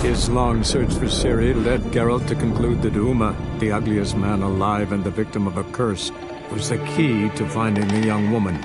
His long search for Ciri led Geralt to conclude that Uma, the ugliest man alive and the victim of a curse, was the key to finding the young woman.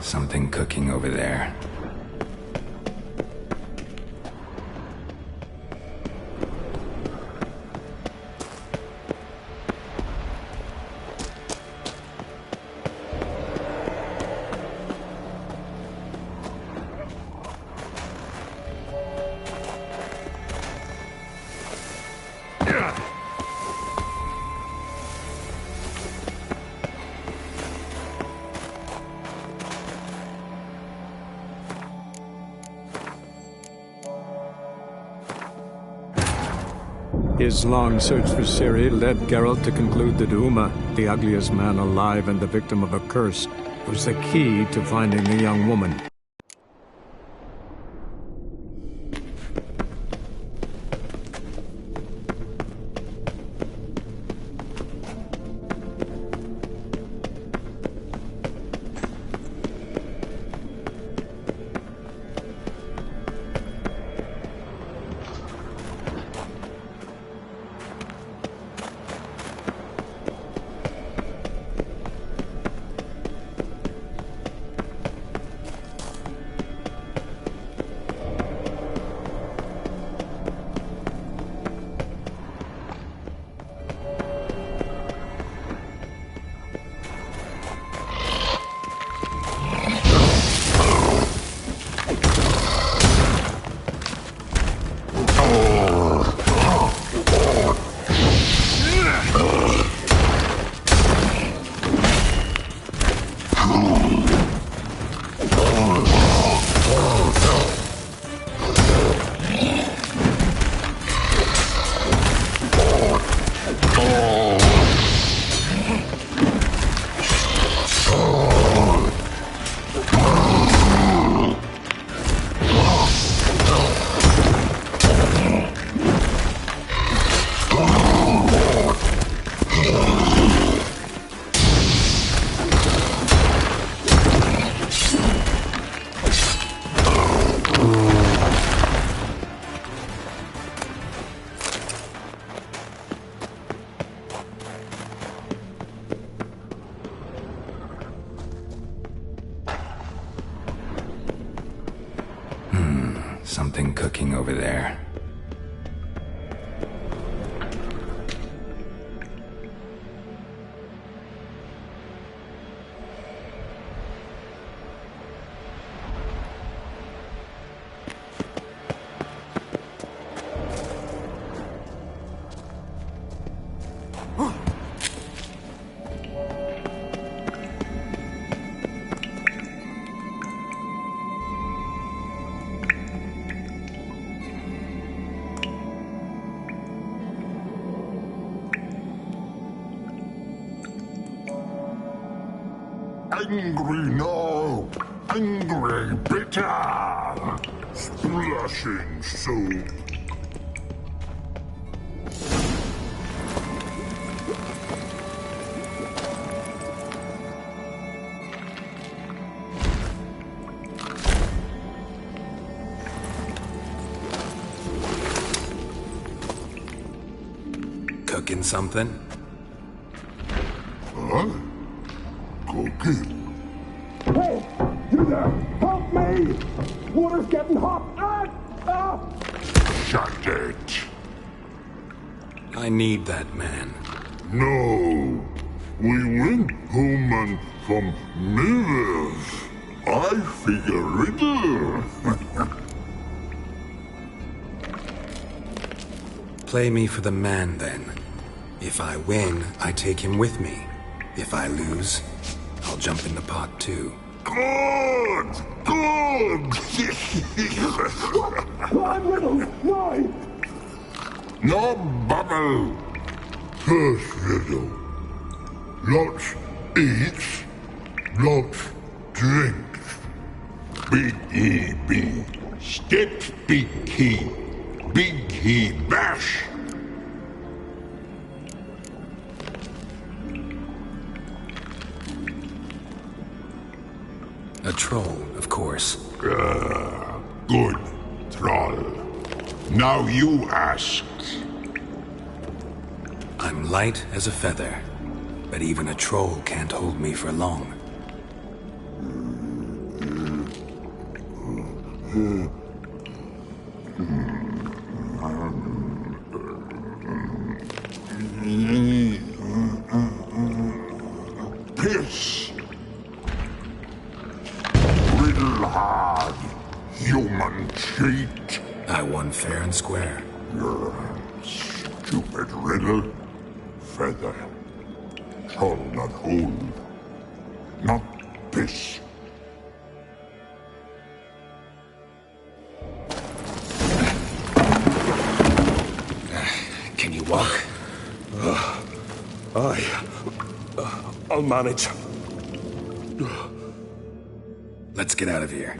Something cooking over there. His long search for Ciri led Geralt to conclude that Uma, the ugliest man alive and the victim of a curse, was the key to finding the young woman. something cooking over there. Angry now, angry bitter, splashing soup. Cooking something? Huh? Cooking? Hey, you there! Help me! Water's getting hot! Shut it. I need that man. No. We went home and from mirrors. I figure riddle. Play me for the man, then. If I win, I take him with me. If I lose, I'll jump in the pot, too. Good! Good! Climb riddles! No! No bubble! First riddle. Lots eats, lots drinks. Big E.B. Steps big key. Big key bash. A troll, of course. Good, troll. Now you ask. I'm light as a feather, but even a troll can't hold me for long. Piss. Riddle hard, human cheat. I won fair and square. Stupid riddle. Feather. Troll not hold. Not piss. Can you walk? I'll manage. Let's get out of here.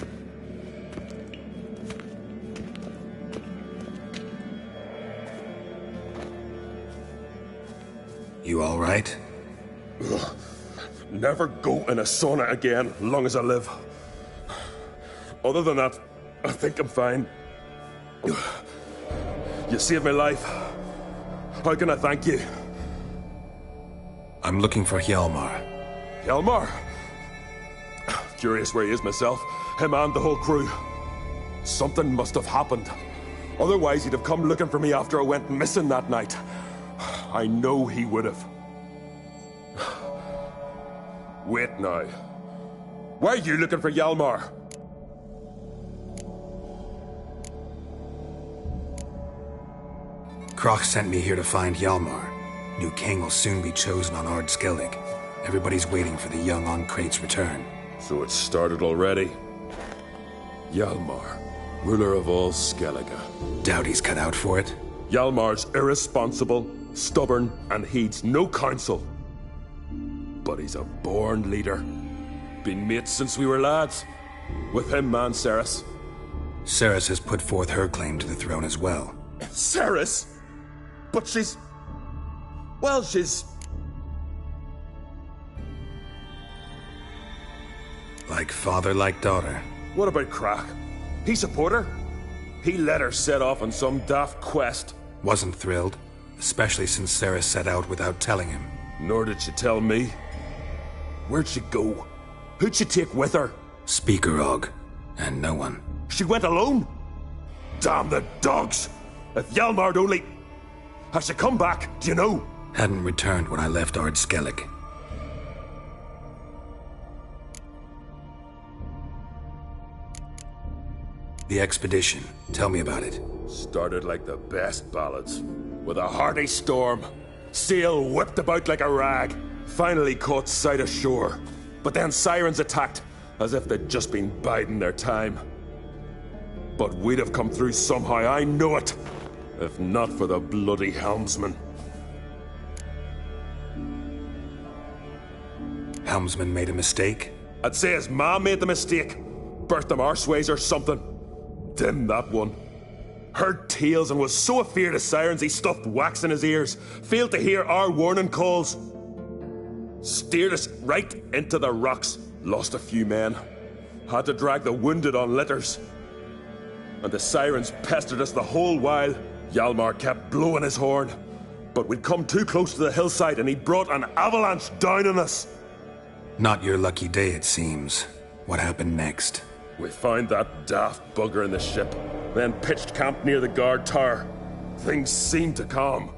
You all right? Never go in a sauna again, long as I live. Other than that, I think I'm fine. You saved my life. How can I thank you? I'm looking for Hjalmar. Hjalmar? Curious where he is myself. Him and the whole crew. Something must have happened. Otherwise, he'd have come looking for me after I went missing that night. I know he would have. Wait now. Why are you looking for Hjalmar? Kroch sent me here to find Hjalmar. New king will soon be chosen on Ard Skellig. Everybody's waiting for the young Ancrate's return. So it's started already. Hjalmar, ruler of all Skellige. Doubt he's cut out for it. Hjalmar's irresponsible, stubborn, and heeds no counsel. But he's a born leader. Been mates since we were lads. With him and Cerys. Cerys has put forth her claim to the throne as well. Cerys? But she's... Well, she's... Like father, like daughter. What about Crach? He support her? He let her set off on some daft quest. Wasn't thrilled, especially since Cerys set out without telling him. Nor did she tell me. Where'd she go? Who'd she take with her? Speaker Og, and no one. She went alone? Damn the dogs! If Hjalmar'd only... Has she come back, do you know? Hadn't returned when I left Ard Skellig. The expedition. Tell me about it. Started like the best ballads. With a hearty storm. Sail whipped about like a rag. Finally caught sight of shore. But then sirens attacked, as if they'd just been biding their time. But we'd have come through somehow, I know it. If not for the bloody helmsman. Helmsman made a mistake? I'd say his ma made the mistake. Birthed them arseways or something. Dim that one. Heard tales and was so afeard of sirens he stuffed wax in his ears. Failed to hear our warning calls. Steered us right into the rocks. Lost a few men. Had to drag the wounded on litters. And the sirens pestered us the whole while. Hjalmar kept blowing his horn. But we'd come too close to the hillside and he brought an avalanche down on us. Not your lucky day, it seems. What happened next? We found that daft bugger in the ship, then pitched camp near the guard tower. Things seemed to calm.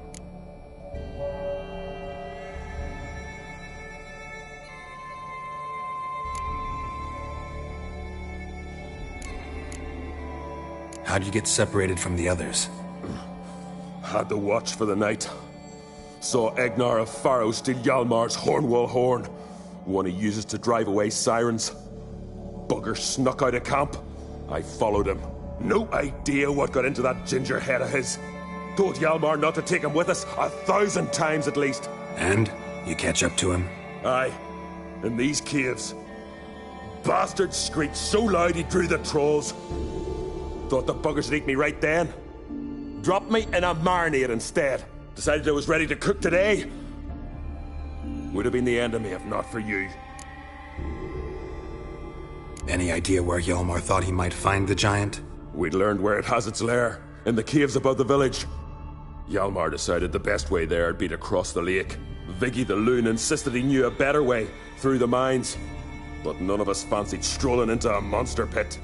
How'd you get separated from the others? Had to watch for the night. Saw Egnar of Faro steal Hjalmar's Hornwall horn, one he uses to drive away sirens. Bugger snuck out of camp. I followed him. No idea what got into that ginger head of his. Told Hjalmar not to take him with us 1,000 times at least. And? You catch up to him? Aye. In these caves. Bastard screeched so loud he drew the trolls. Thought the buggers would eat me right then. Dropped me in a marinade instead. Decided I was ready to cook today. Would have been the end of me if not for you. Any idea where Hjalmar thought he might find the giant? We'd learned where it has its lair, in the caves above the village. Hjalmar decided the best way there would be to cross the lake. Viggy the loon insisted he knew a better way, through the mines. But none of us fancied strolling into a monster pit.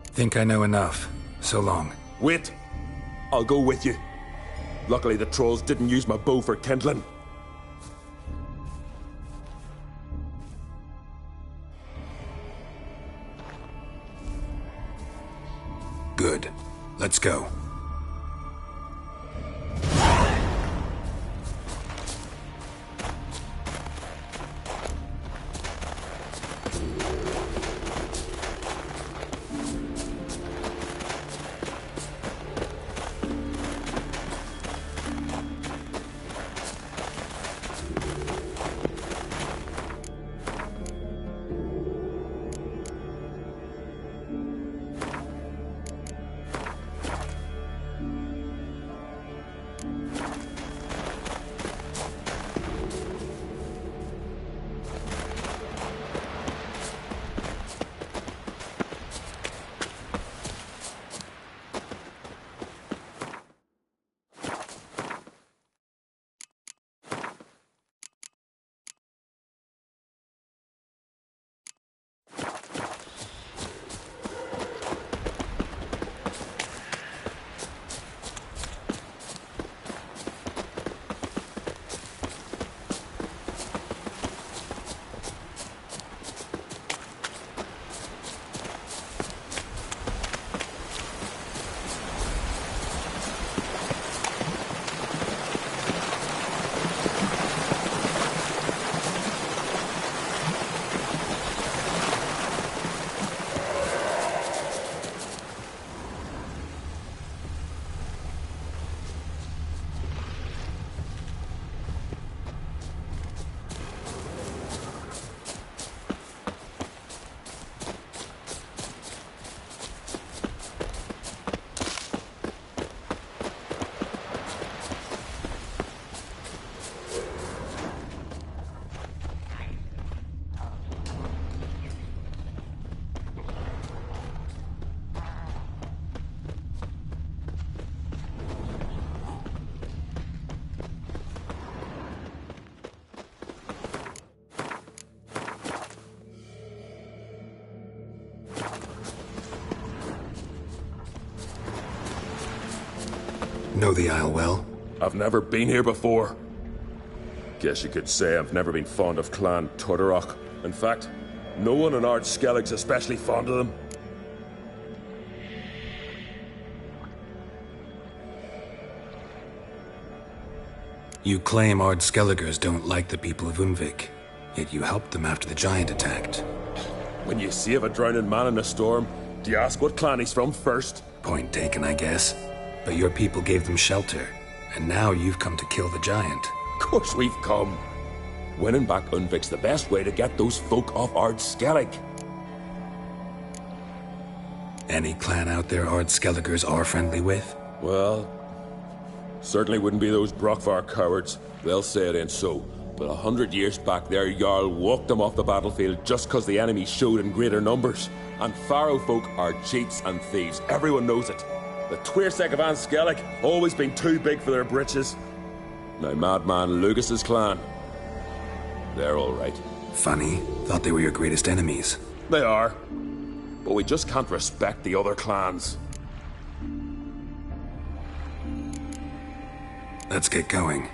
Think I know enough. So long. Wait. I'll go with you. Luckily the trolls didn't use my bow for kindling. Good. Let's go. Know the Isle well? I've never been here before. Guess you could say I've never been fond of Clan Turdarroch. In fact, no one in Ard Skellig's especially fond of them. You claim Ard Skelligers don't like the people of Unvik, yet you helped them after the giant attacked. When you save a drowning man in a storm, do you ask what clan he's from first? Point taken, I guess. But your people gave them shelter, and now you've come to kill the giant. Of course we've come. Winning back Unvik's the best way to get those folk off Ard Skellig. Any clan out there Ard Skelligers are friendly with? Well, certainly wouldn't be those Brockvar cowards. They'll say it ain't so. But 100 years back, their Jarl walked them off the battlefield just because the enemy showed in greater numbers. And Faro folk are cheats and thieves. Everyone knows it. The Tuirsec of An Skellig always been too big for their britches. Now, Madman Lucas's clan, they're all right. Funny. Thought they were your greatest enemies. They are. But we just can't respect the other clans. Let's get going.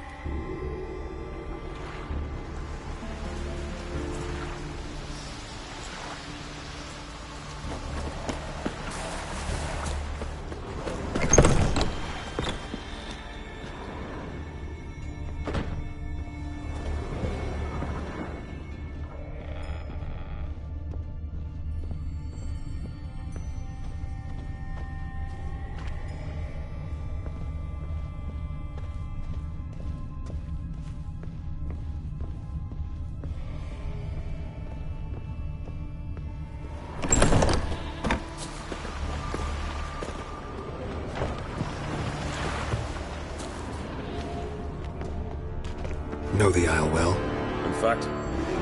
Know the Isle well? In fact,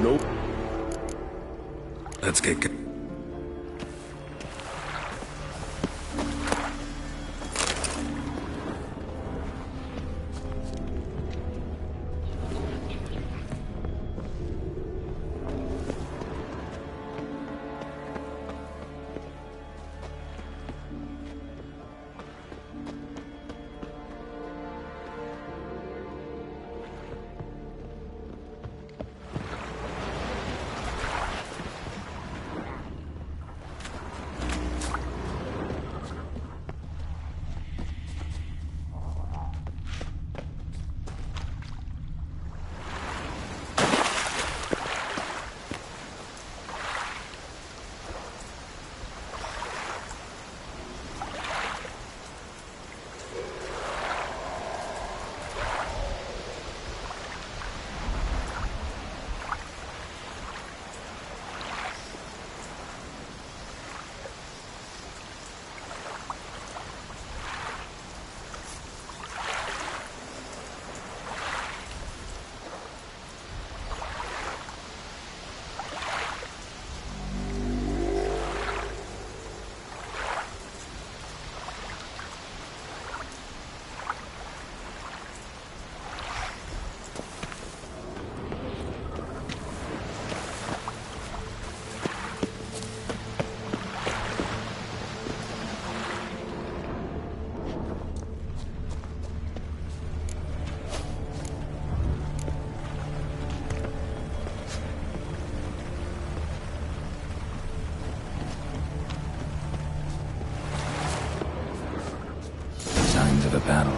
nope. Let's get going. Signs of a battle.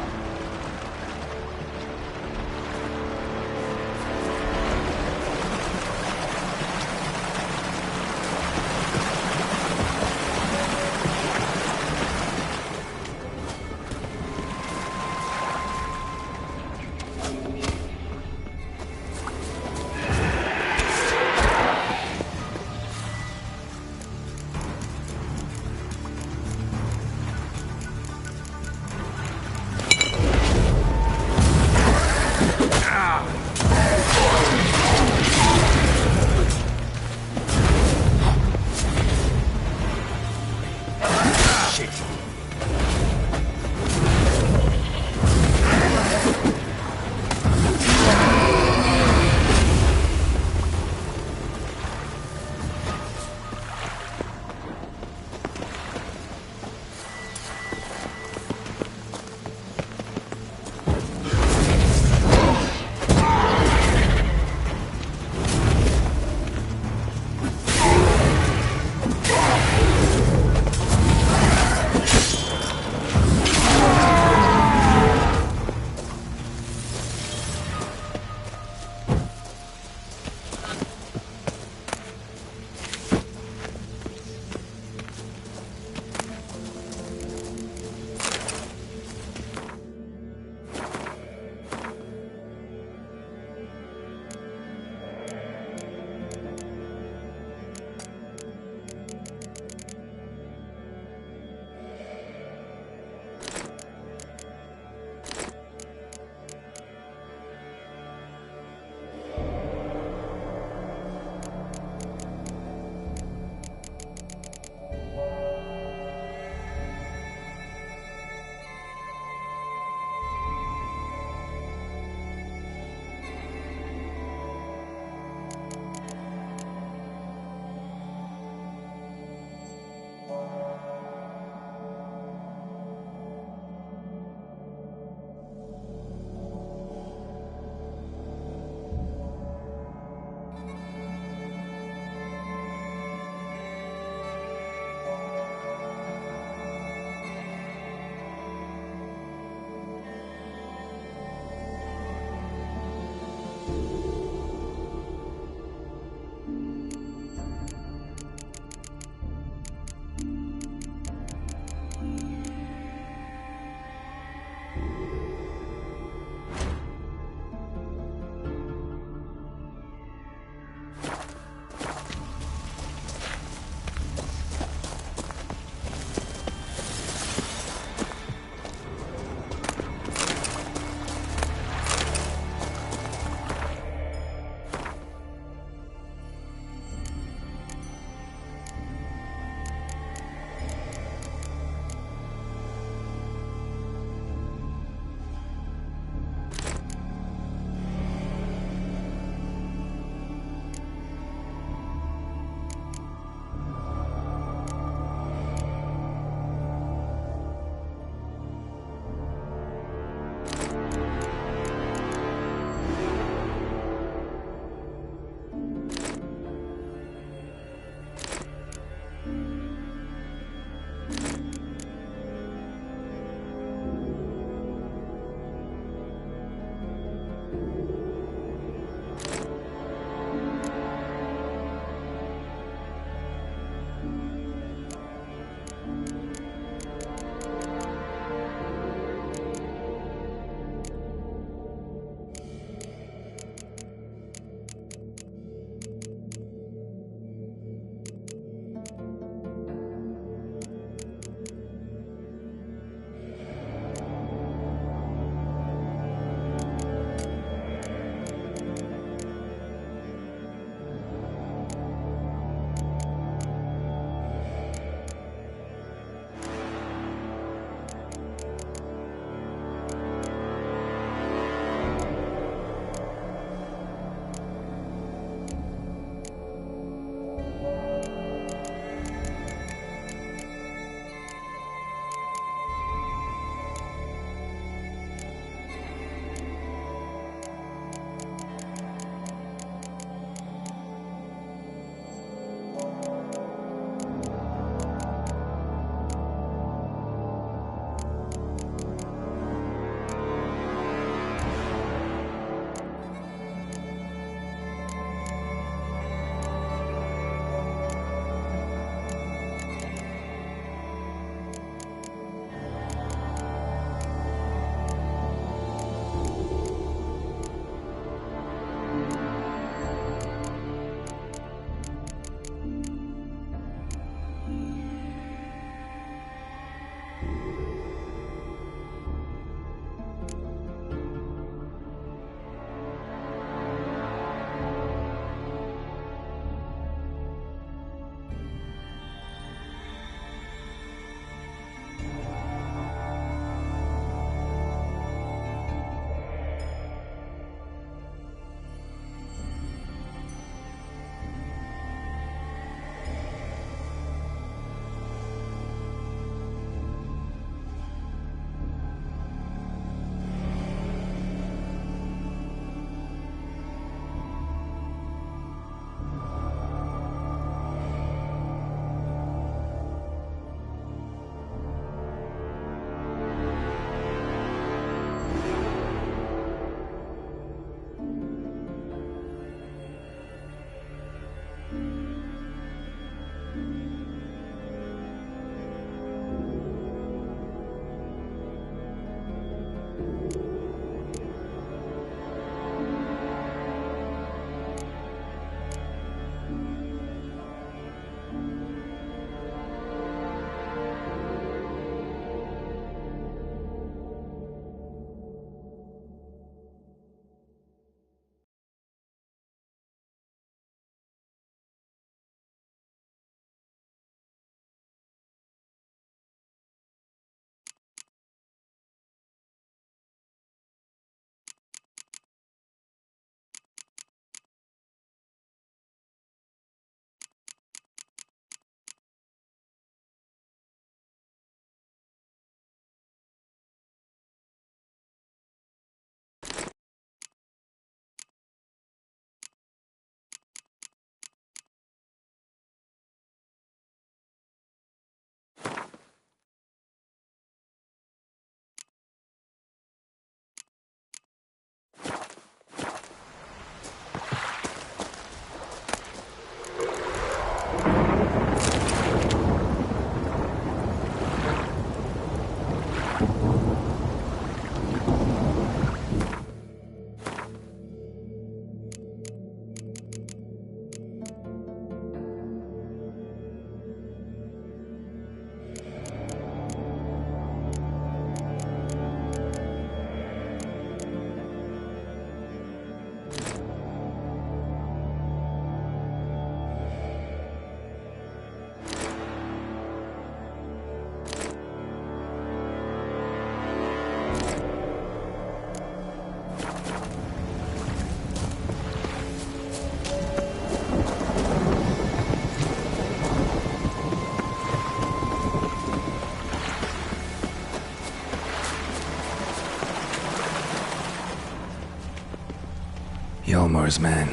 Yalmar's man.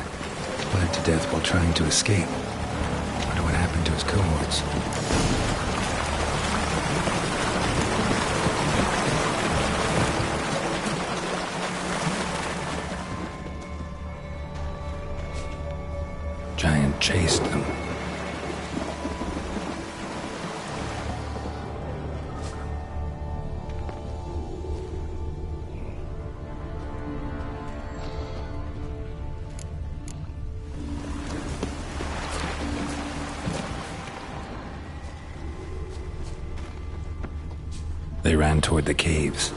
Bled to death while trying to escape. Wonder what happened to his cohorts. Giant chased them. They ran toward the caves.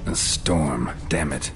A storm, damn it.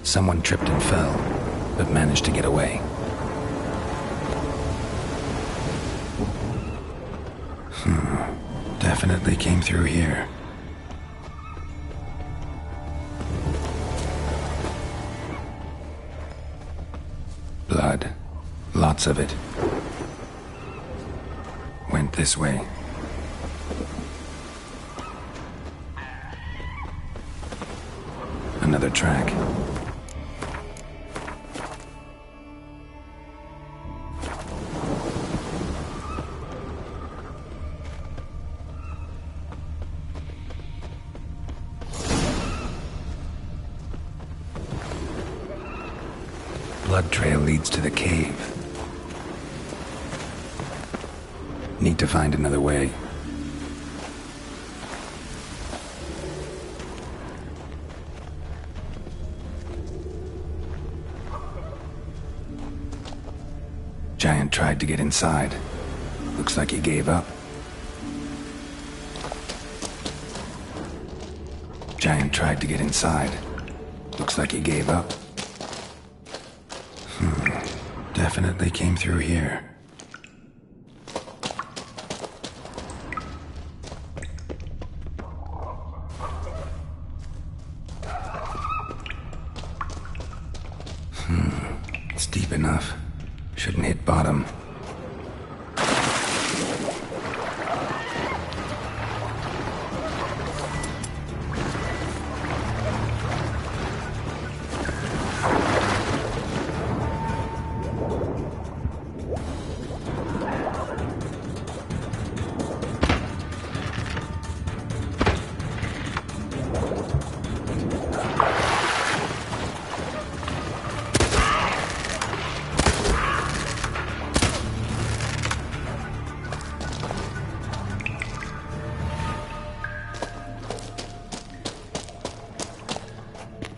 Someone tripped and fell, but managed to get away. Definitely came through here. Blood. Lots of it. Went this way. Another track. blood trail leads to the cave. Need to find another way. Giant tried to get inside. Looks like he gave up. Giant tried to get inside. Looks like he gave up. Definitely came through here. It's deep enough. Shouldn't hit bottom.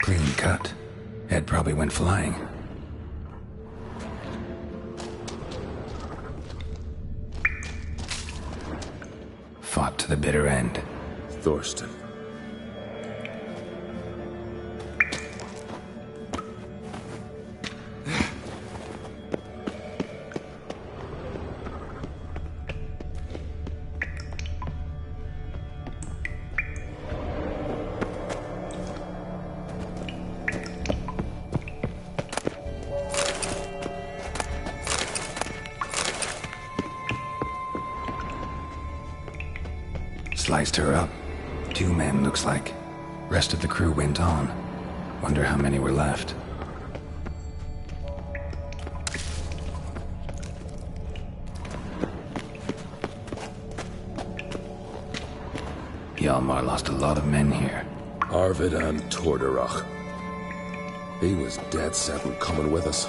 Clean cut. Head probably went flying. Fought to the bitter end. Thorsten. Sliced her up. 2 men, looks like. Rest of the crew went on. Wonder how many were left. Hjalmar lost a lot of men here. Arvid and Torderach. He was dead set on coming with us.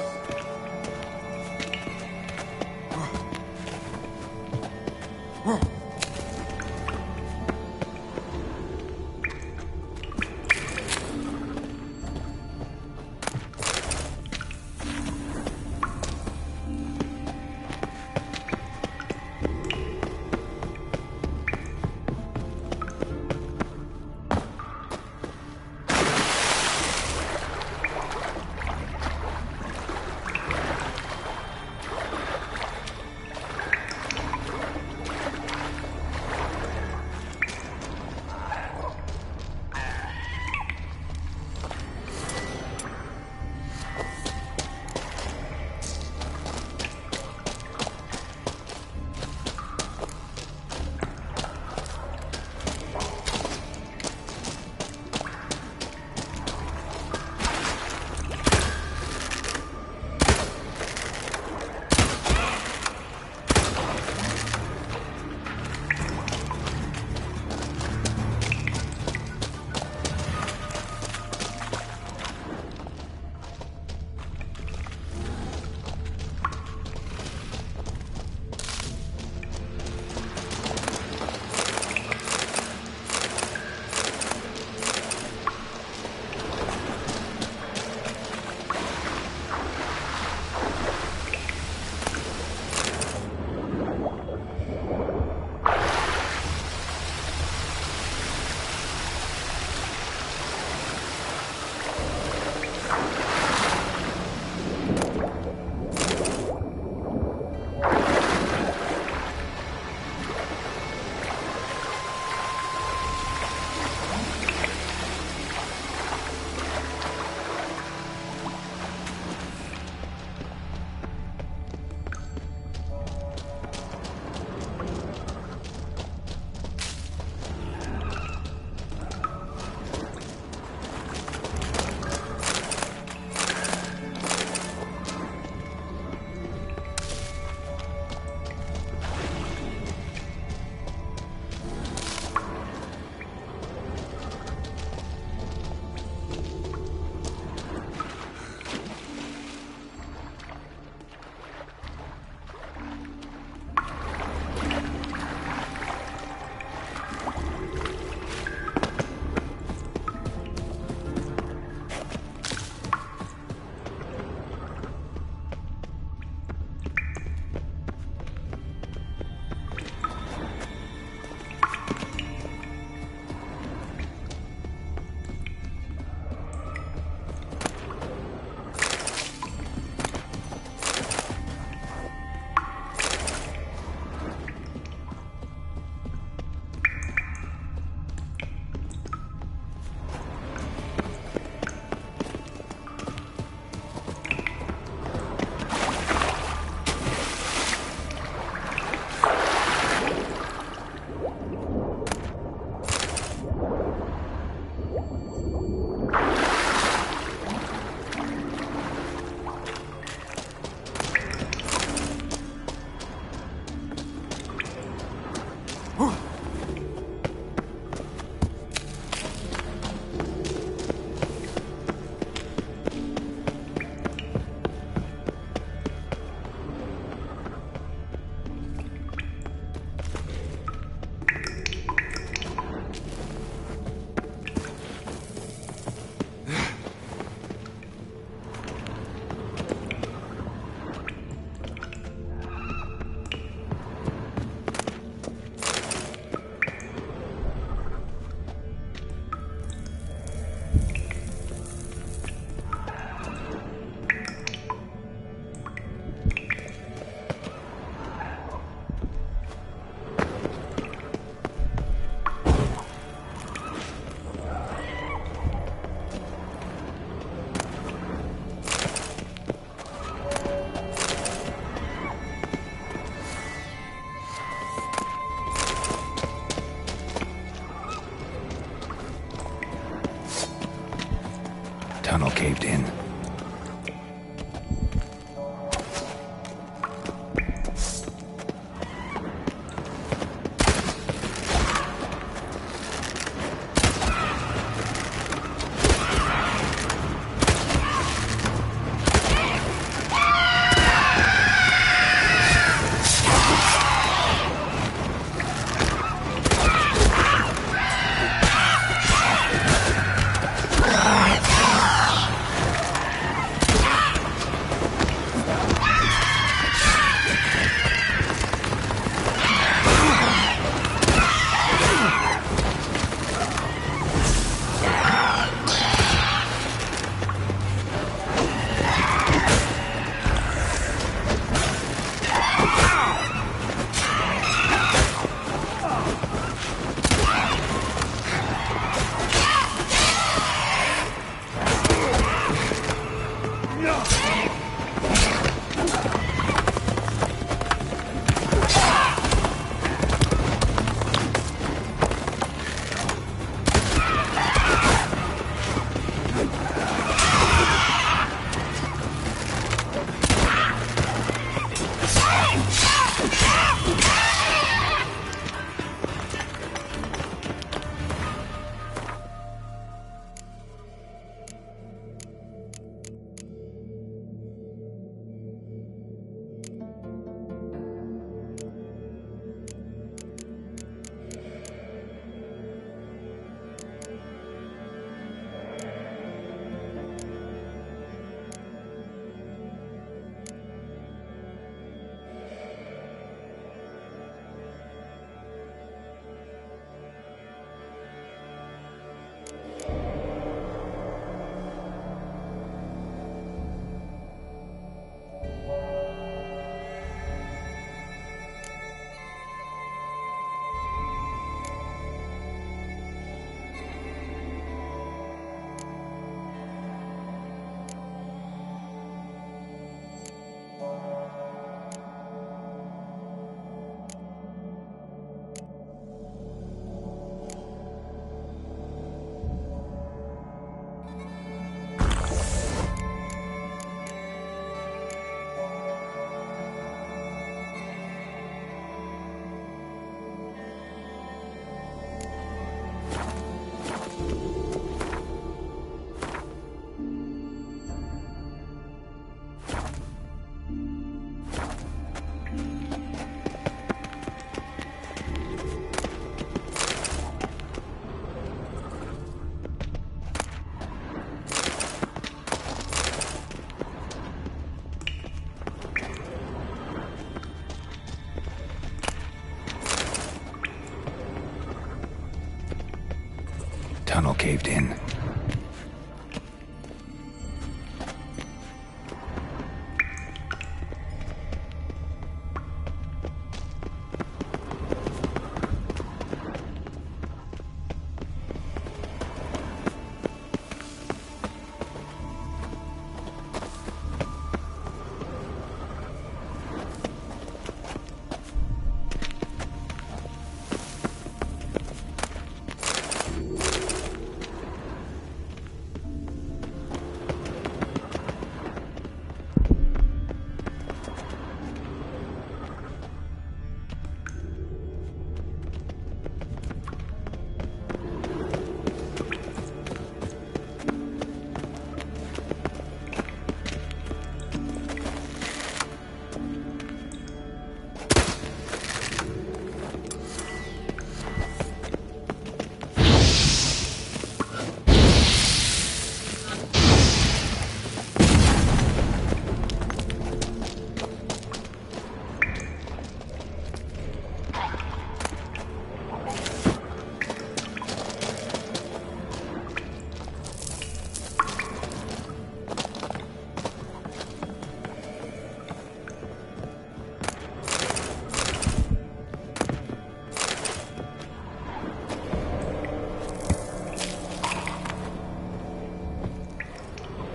caved in. Tunnel caved in.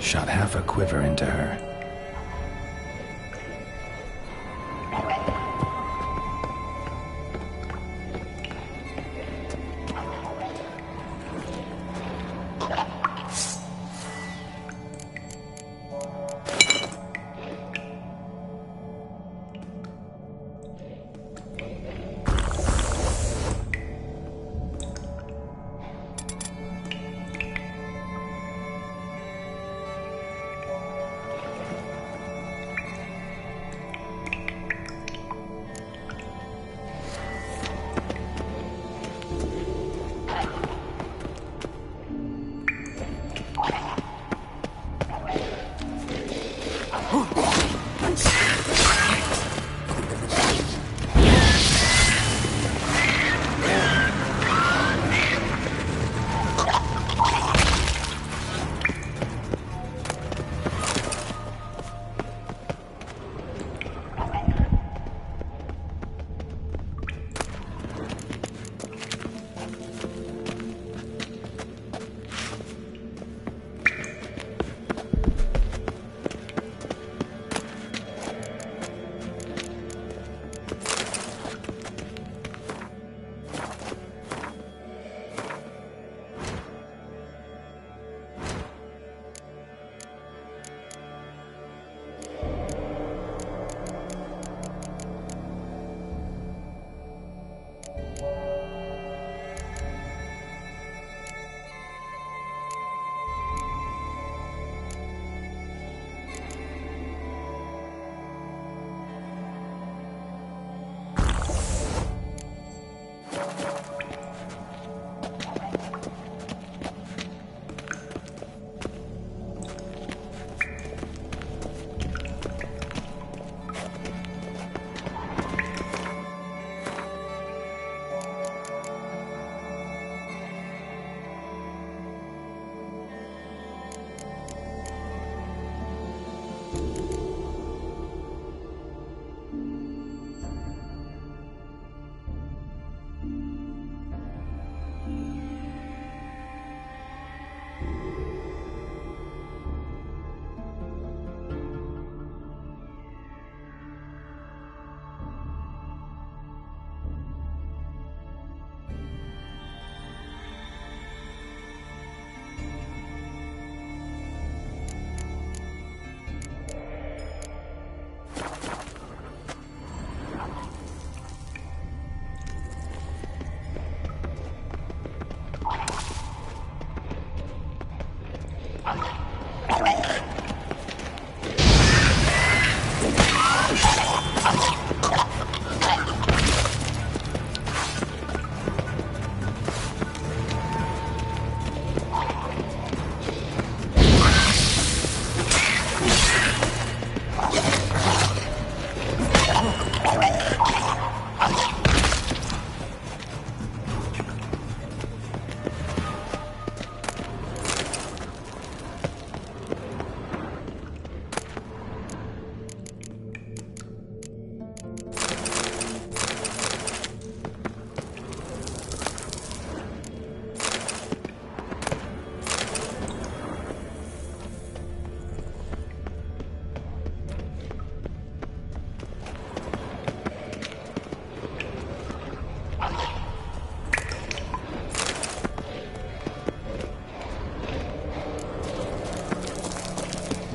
Shot half a quiver into her.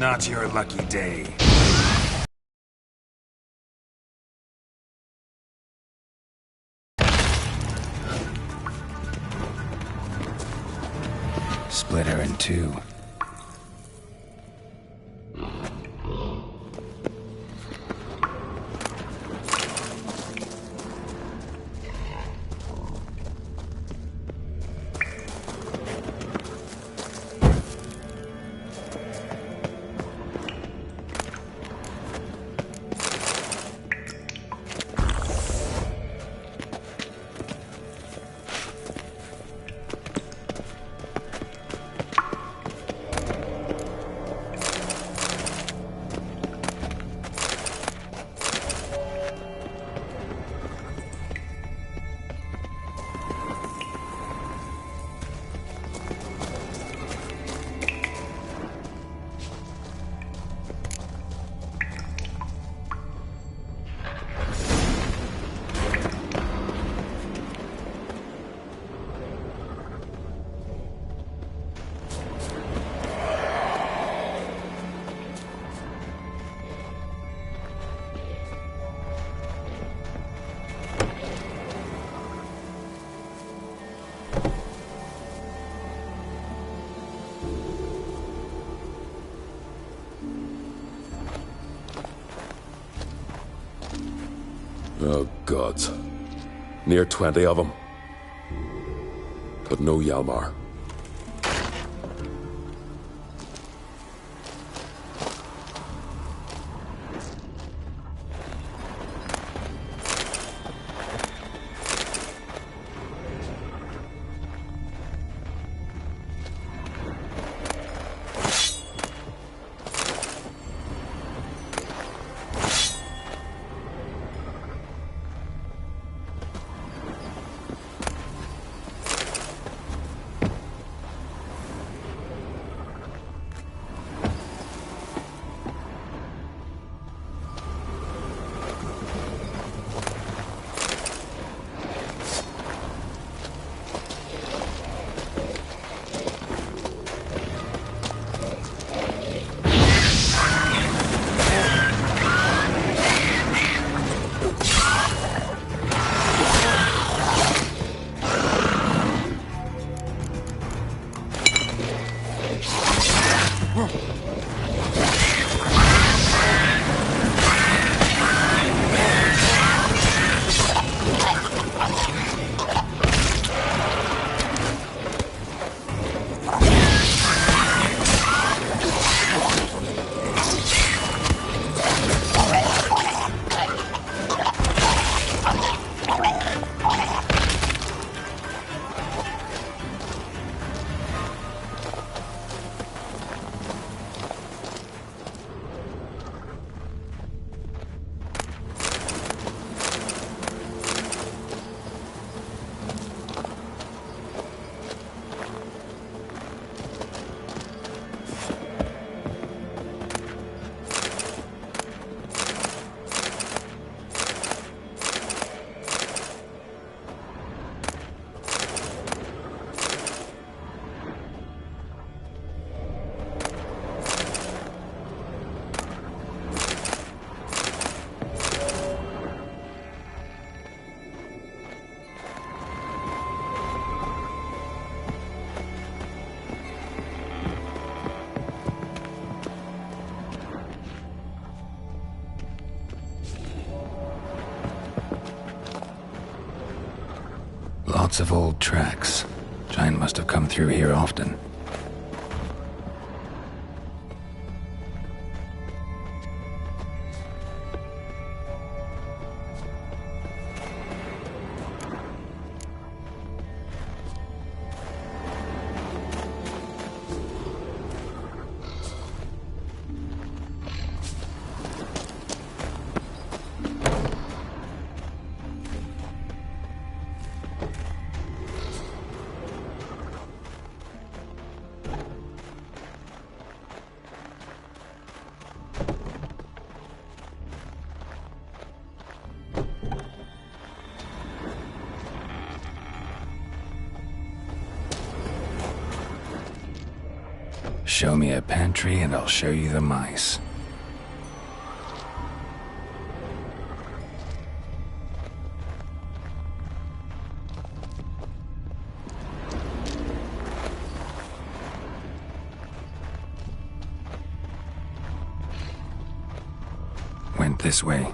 not your lucky day. Split her in two. Oh, gods. Near 20 of them. But no Hjalmar. Lots of old tracks. Giant must have come through here often. Show me a pantry and I'll show you the mice. Went this way.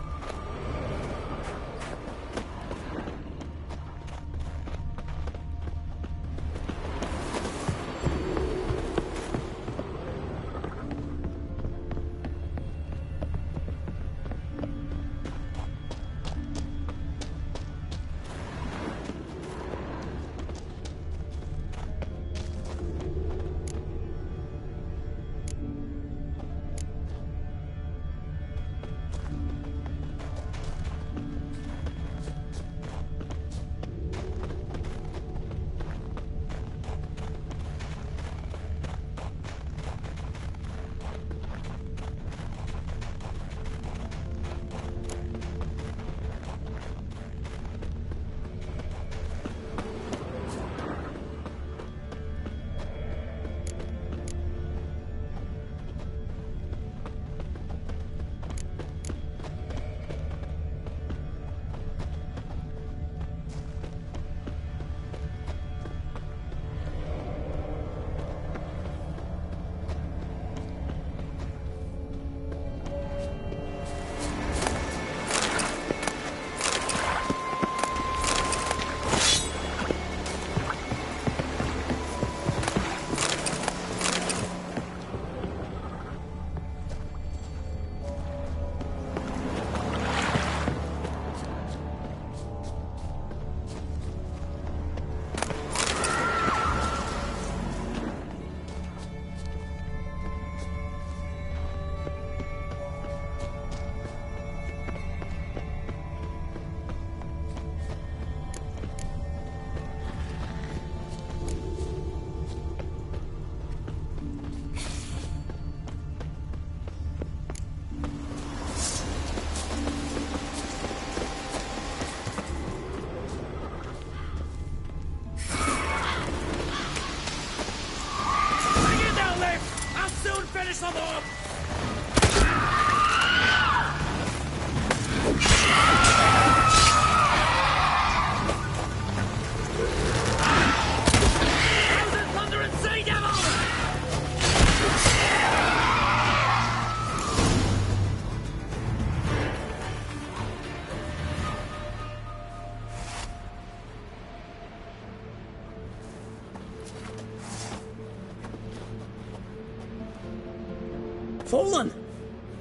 Fallen!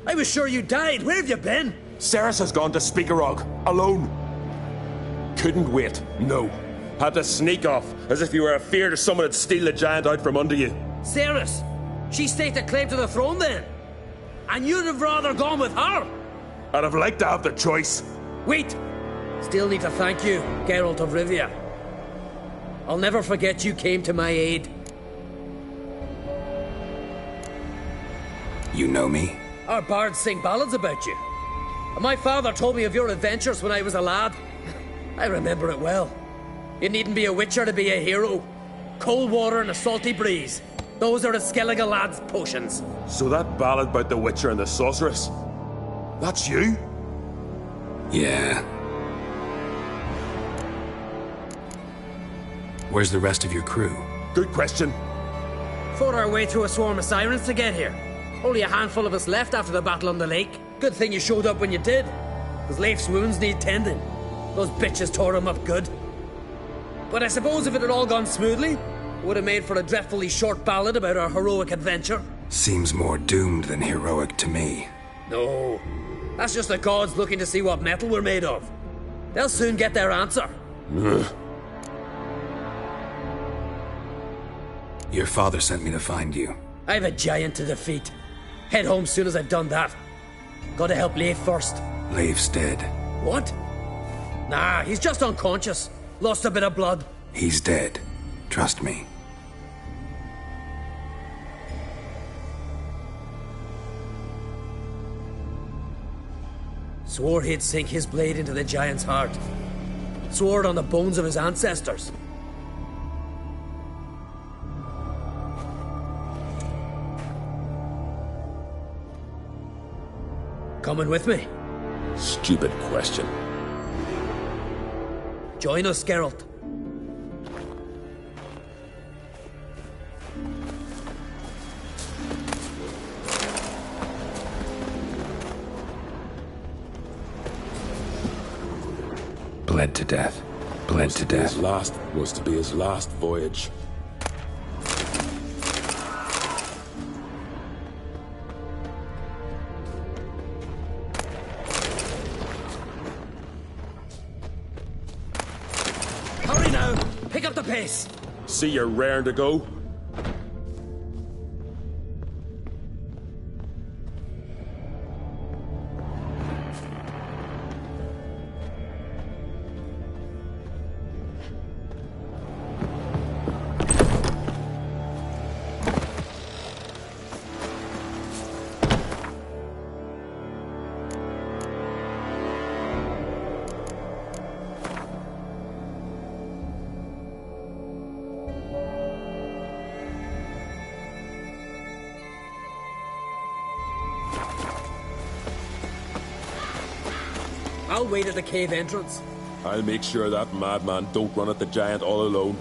I was sure you died. Where have you been? Cerys has gone to Speakerog, alone. Couldn't wait, no. Had to sneak off, as if you were afeard someone would steal the giant out from under you. Cerys? She staked a claim to the throne then? And you'd have rather gone with her? I'd have liked to have the choice. Wait! Still need to thank you, Geralt of Rivia. I'll never forget you came to my aid. You know me? Our bards sing ballads about you. And my father told me of your adventures when I was a lad. I remember it well. You needn't be a witcher to be a hero. Cold water and a salty breeze. Those are a Skellige lad's potions. So that ballad about the Witcher and the Sorceress, that's you? Yeah. Where's the rest of your crew? Good question. Fought our way through a swarm of sirens to get here. Only a handful of us left after the battle on the lake. Good thing you showed up when you did. Because Leif's wounds need tending. Those bitches tore him up good. But I suppose if it had all gone smoothly, it would have made for a dreadfully short ballad about our heroic adventure. Seems more doomed than heroic to me. No. That's just the gods looking to see what metal we're made of. They'll soon get their answer. Your father sent me to find you. I've a giant to defeat. Head home soon as I've done that. Gotta help Leif first. Leif's dead. What? Nah, he's just unconscious. Lost a bit of blood. He's dead. Trust me. Swore he'd sink his blade into the giant's heart. Swore it on the bones of his ancestors. coming with me? Stupid question. Join us, Geralt. Bled to death. Bled to death. Was to be his last voyage. Hurry now! Pick up the pace! See you're raring to go? I'll wait at the cave entrance. I'll make sure that madman don't run at the giant all alone.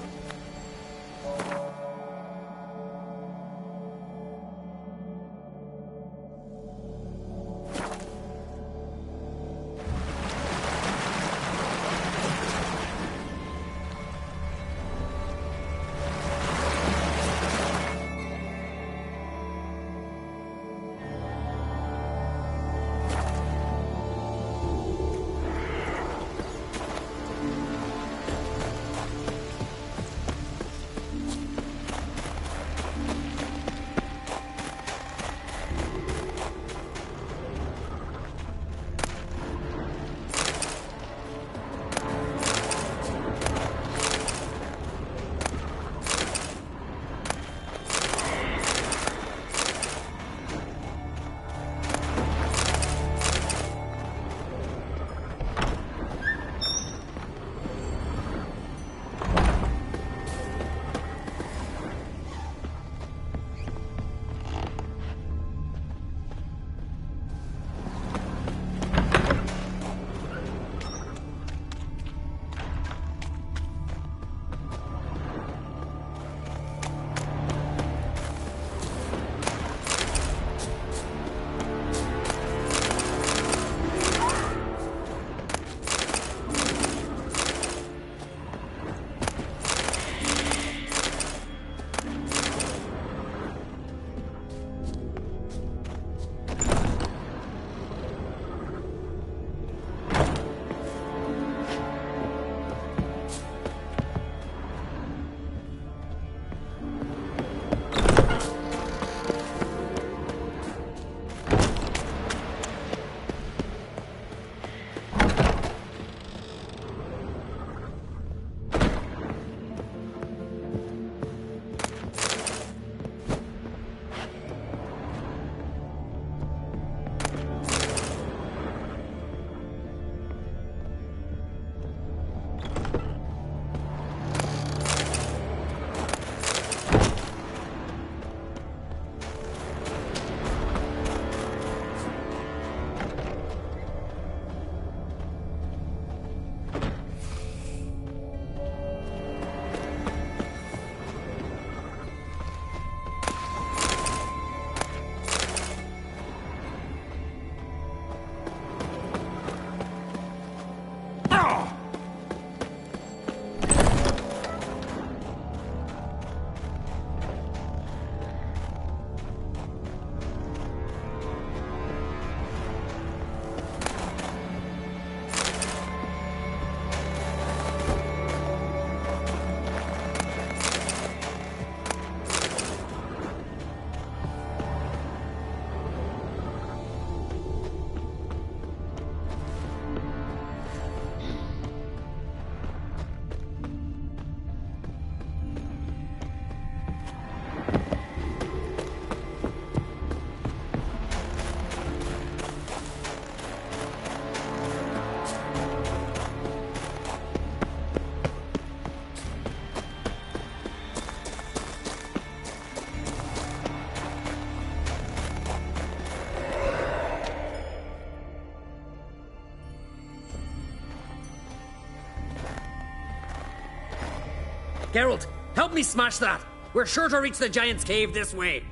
Geralt, help me smash that. We're sure to reach the giant's cave this way.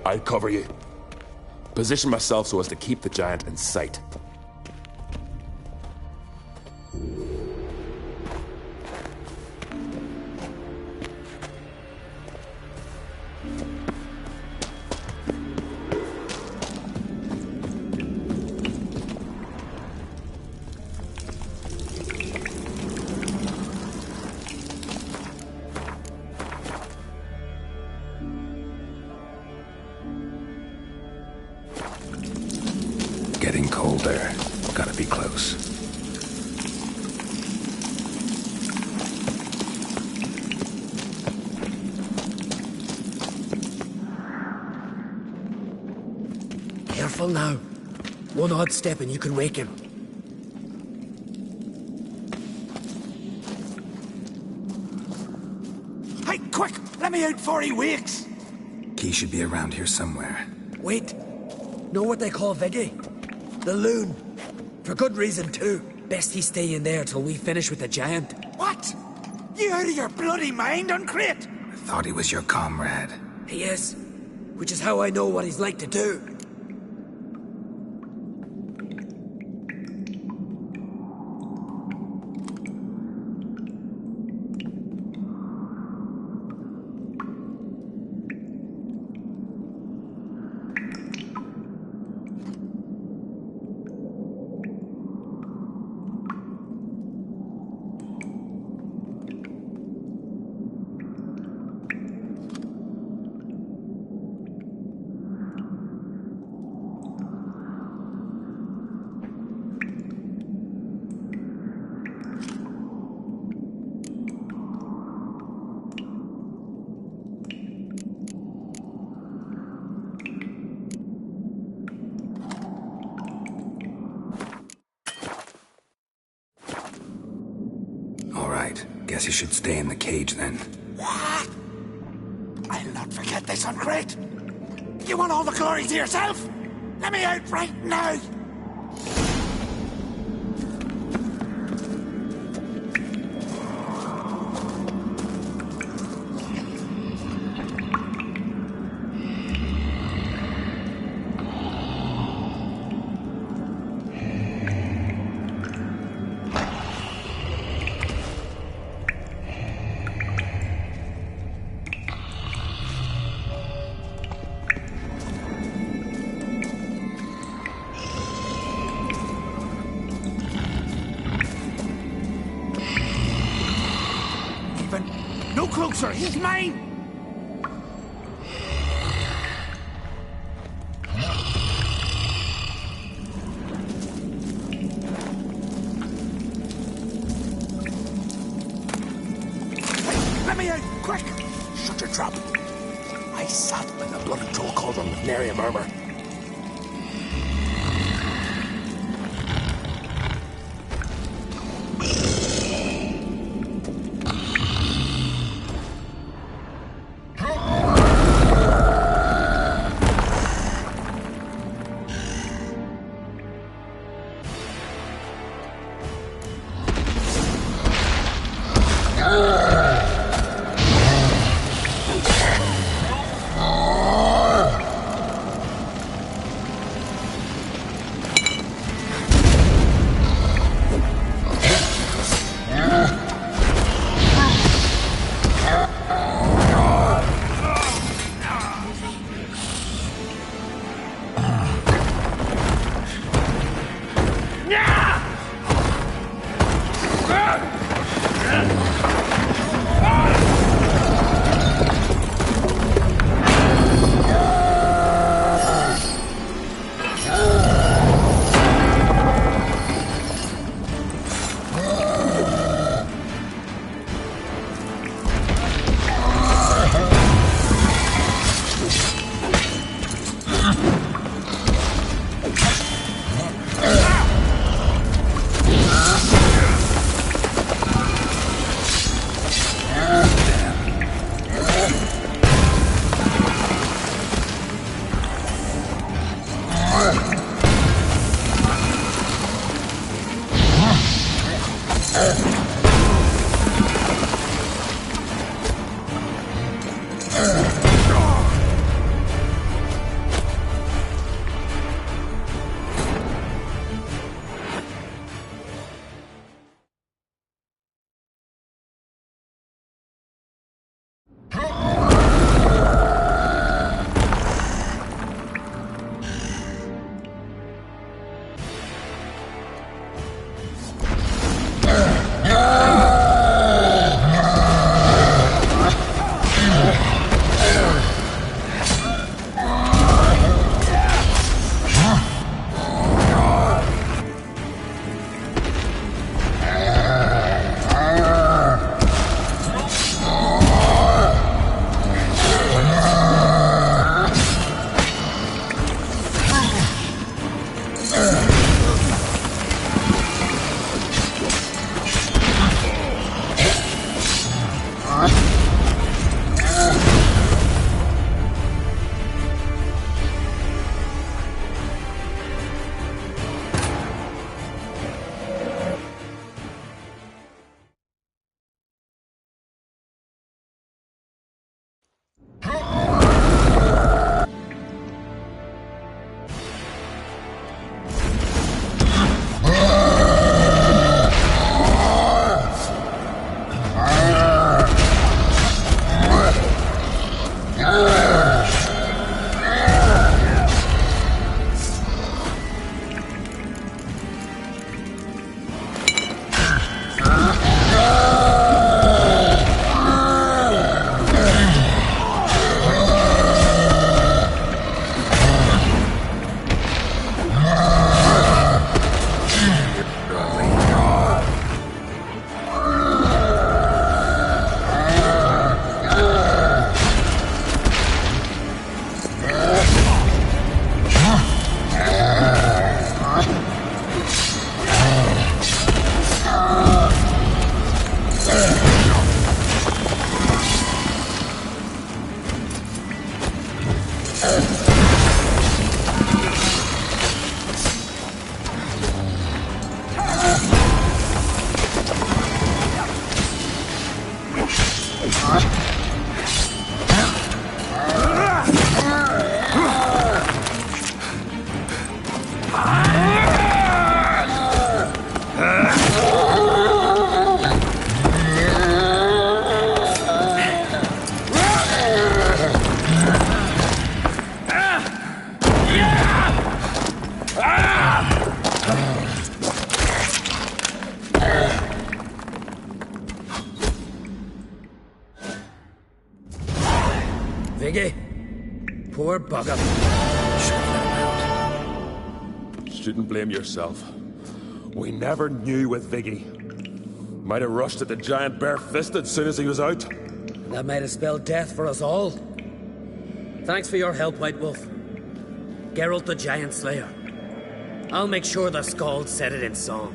I'll cover you. Position myself so as to keep the giant in sight. Getting colder. Gotta be close. Careful now. One odd step and you can wake him. Hey, quick! Let me out before he wakes! Key should be around here somewhere. Wait. Know what they call Viggy? The loon. For good reason, too. Best he stay in there till we finish with the giant. What? You out of your bloody mind, Uncrate? I thought he was your comrade. He is. Which is how I know what he's like to do. Guess he should stay in the cage then. What? I'll not forget this, Uncrate. You want all the glory to yourself? Let me out right now! No closer, he's mine! Hey, let me out, quick! Shut your trap. I sat in the bloody troll cauldron with nary a murmur. Viggy, poor bugger. Shouldn't blame yourself. We never knew with Viggy. Might have rushed at the giant bare-fisted soon as he was out. That might have spelled death for us all. Thanks for your help, White Wolf. Geralt the Giant Slayer. I'll make sure the Skald said it in song.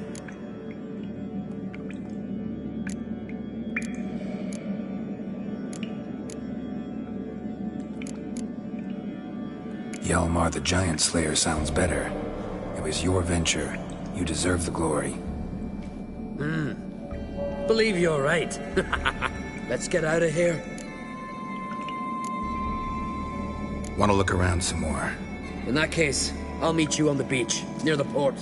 Hjalmar the Giant Slayer sounds better. It was your venture. You deserve the glory. Believe you're right. Let's get out of here. Want to look around some more? In that case, I'll meet you on the beach, near the port.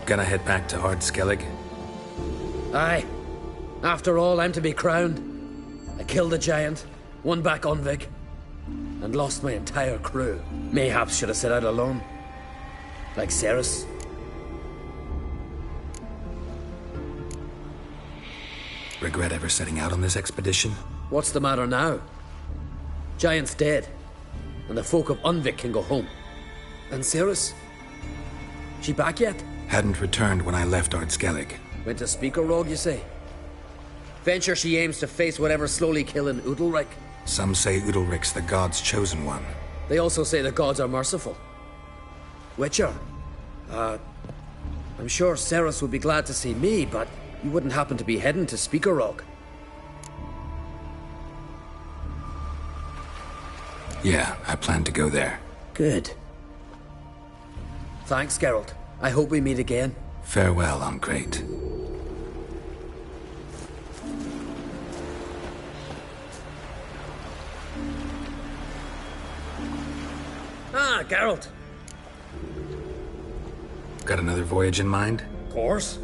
Gonna head back to Ard Skellig? Aye. After all, I'm to be crowned. I killed a giant, won back Unvik, and lost my entire crew. Mayhaps should have set out alone. Like Cerys. Regret ever setting out on this expedition? What's the matter now? Giant's dead, and the folk of Unvik can go home. And Cerys? She back yet? Hadn't returned when I left Ard Skellig. Went to Speaker Rogue, you say? Venture she aims to face whatever's slowly killing Udalryk. Some say Udalryk's the god's chosen one. They also say the gods are merciful. Witcher, I'm sure Cerys would be glad to see me, but you wouldn't happen to be heading to Speaker Rogue. Yeah, I plan to go there. Good. Thanks, Geralt. I hope we meet again. Farewell, Ancrate. Ah, Geralt. Got another voyage in mind? Of course.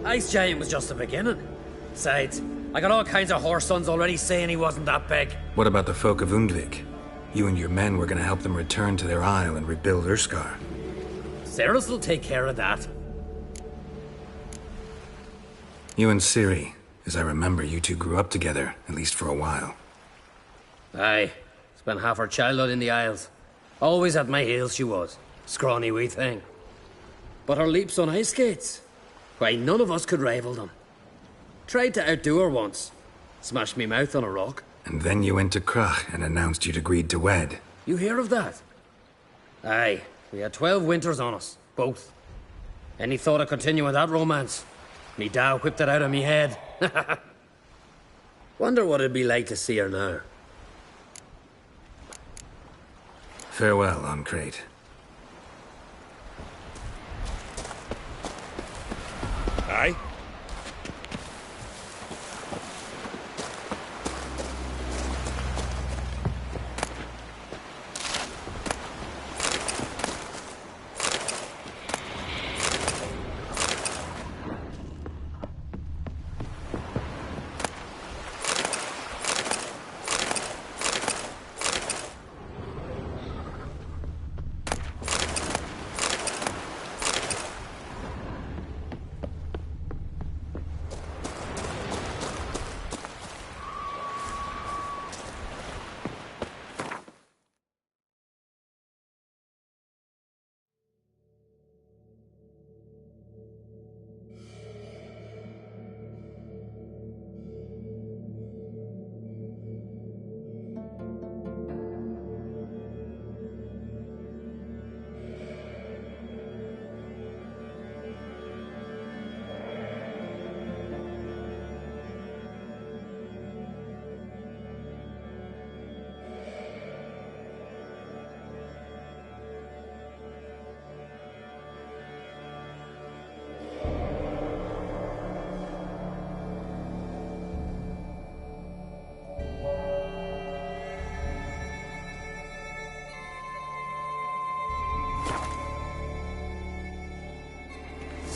Ice Giant was just the beginning. Besides, I got all kinds of horse sons already saying he wasn't that big. What about the folk of Undvik? You and your men were gonna help them return to their isle and rebuild Urskar. Cerys will take care of that. You and Ciri, as I remember, you two grew up together, at least for a while. Aye. Spent half her childhood in the Isles. Always at my heels she was. Scrawny wee thing. But her leaps on ice skates? Why, none of us could rival them. Tried to outdo her once. Smashed me mouth on a rock. And then you went to Crach and announced you'd agreed to wed. You hear of that? Aye. We had 12 winters on us. Both. Any thought of continuing that romance? Me Dow whipped it out of me head. Wonder what it'd be like to see her now. Farewell, Ancrate. Aye?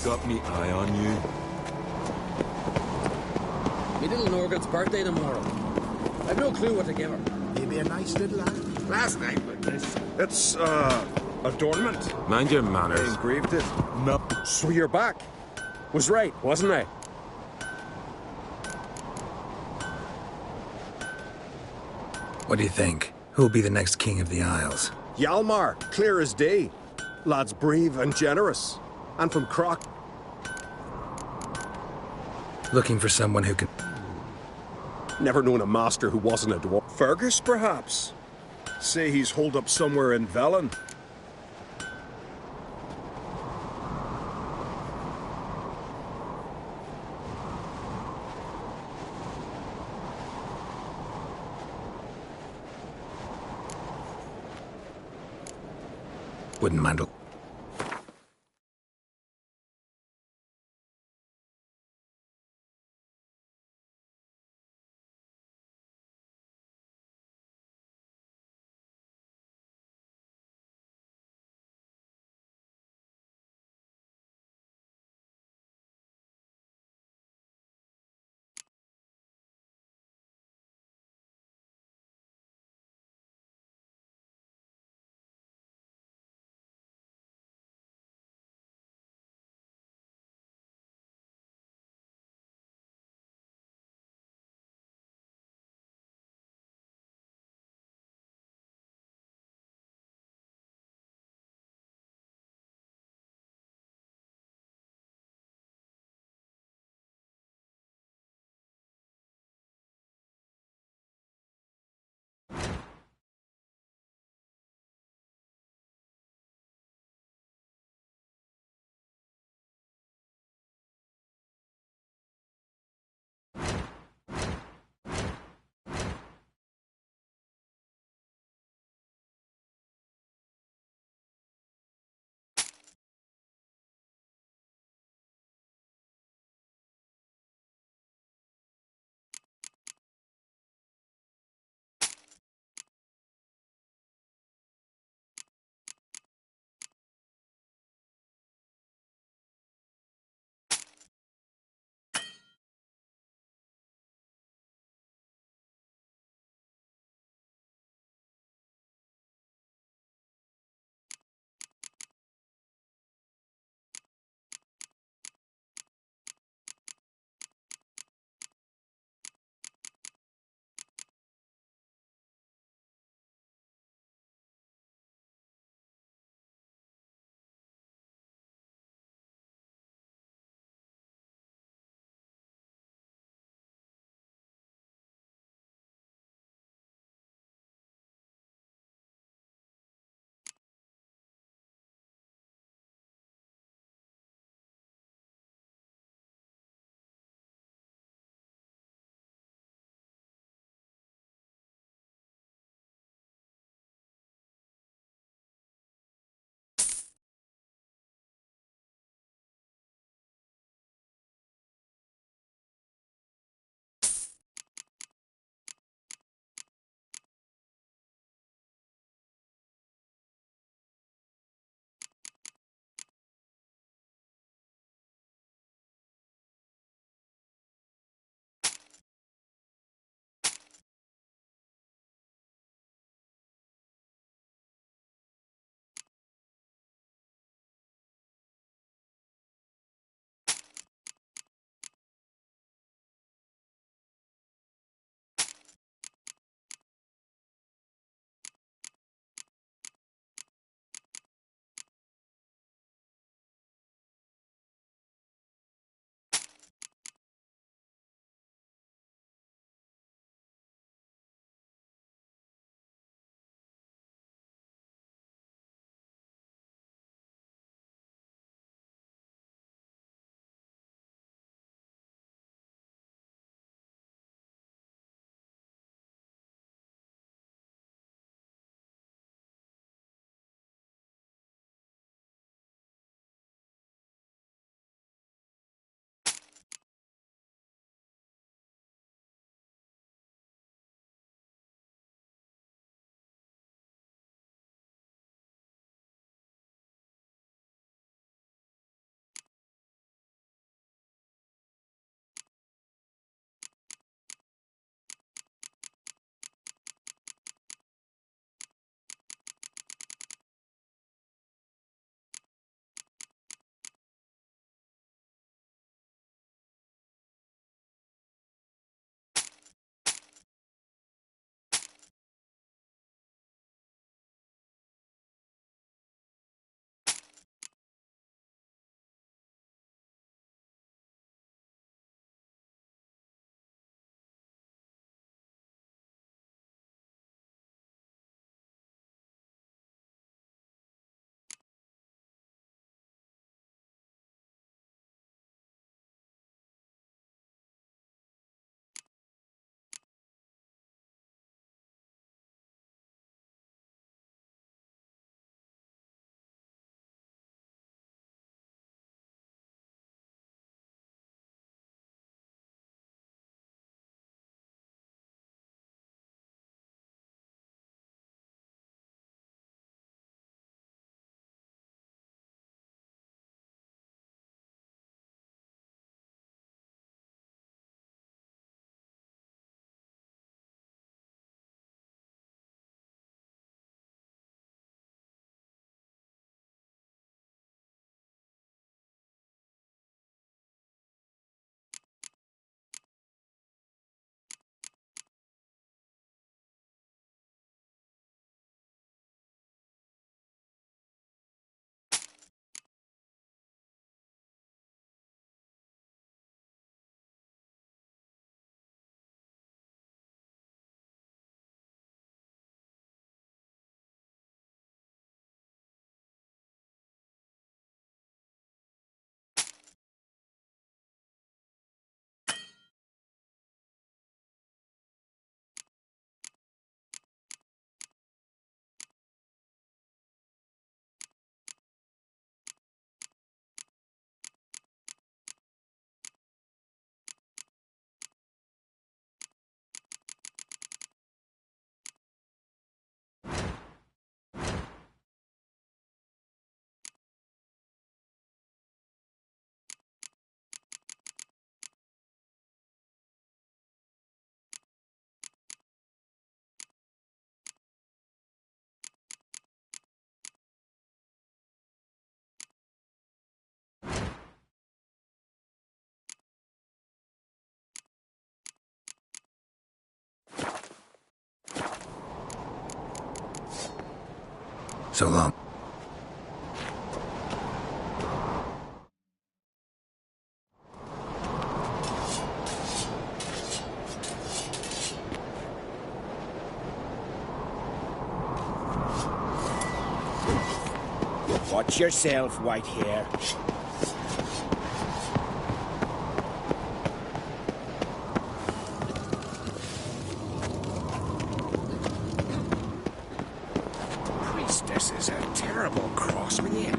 Got me eye on you. Me little Norgut's birthday tomorrow. I've no clue what to give her. Maybe a nice little lad. Last night with this. It's, adornment. Mind your I manners. engraved it. No. So you're back. Was right, wasn't I? What do you think? Who'll be the next king of the Isles? Hjalmar, clear as day. Lad's brave and generous. And from Croc. Looking for someone who can... Never known a master who wasn't a dwarf. Fergus, perhaps? Say he's holed up somewhere in Velen. Wouldn't mind... So long. Watch yourself, white hair. Priestesses are terrible cross with you.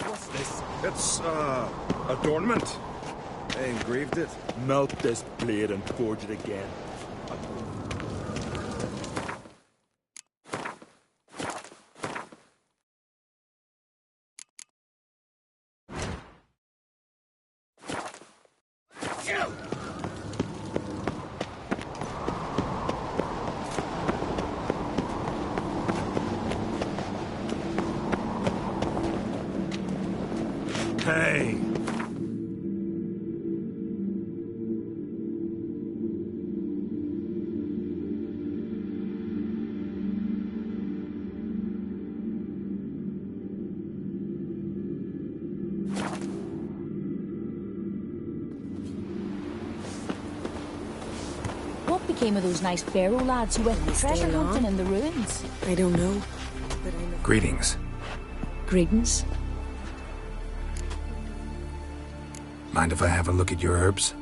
What's this? It's, adornment. I engraved it. Melt this blade and forge it again. Hey! What became of those nice Pharaoh lads who went treasure hunting in the ruins? I don't know, but I know. Greetings. Greetings. Mind if I have a look at your herbs?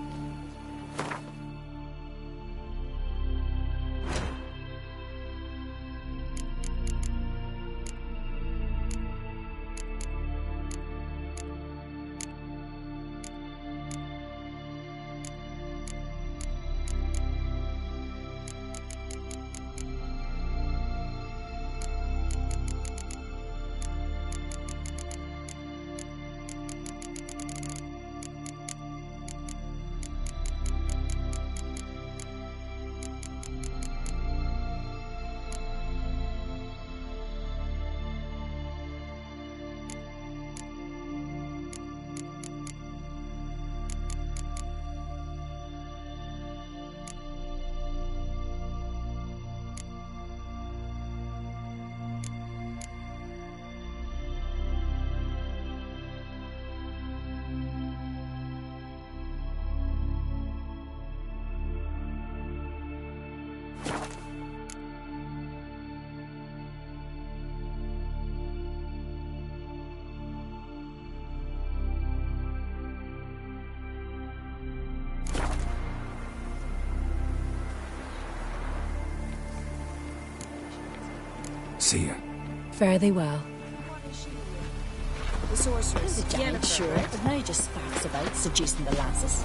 See ya. Fare thee well. The sorceress. The giant, sure, but now he just sparks about, seducing the lasses.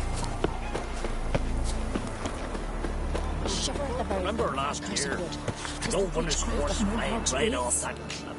Shiver at the very Remember last year? No one is horse flying right off that cliff.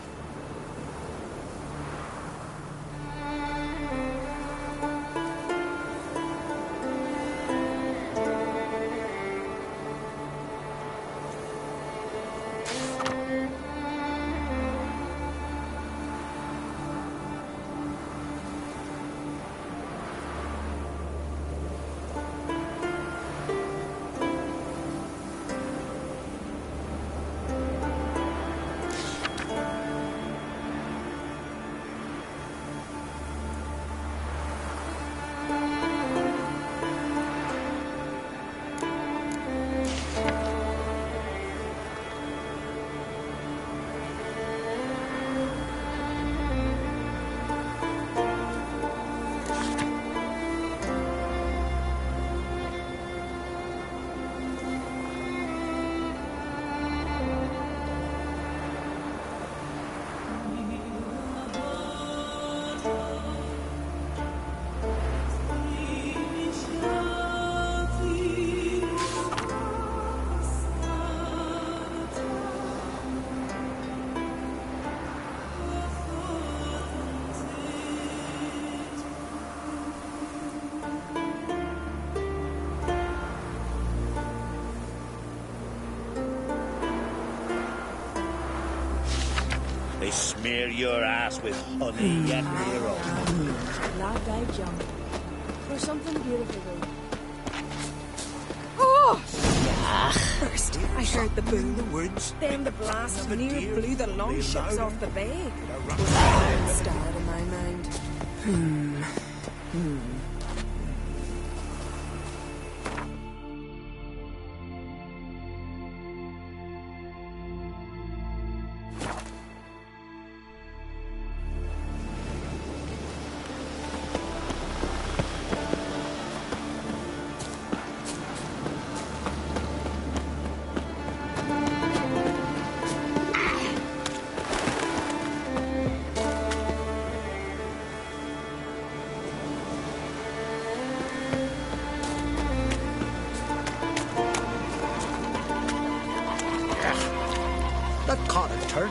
They smear your ass with honey and Nero. Lad died young. For something beautiful, though. Oh! Yeah. First, I heard the boom. The woods. Then the blast near blew the longships off the bay. Starred in my mind. That caught a turn.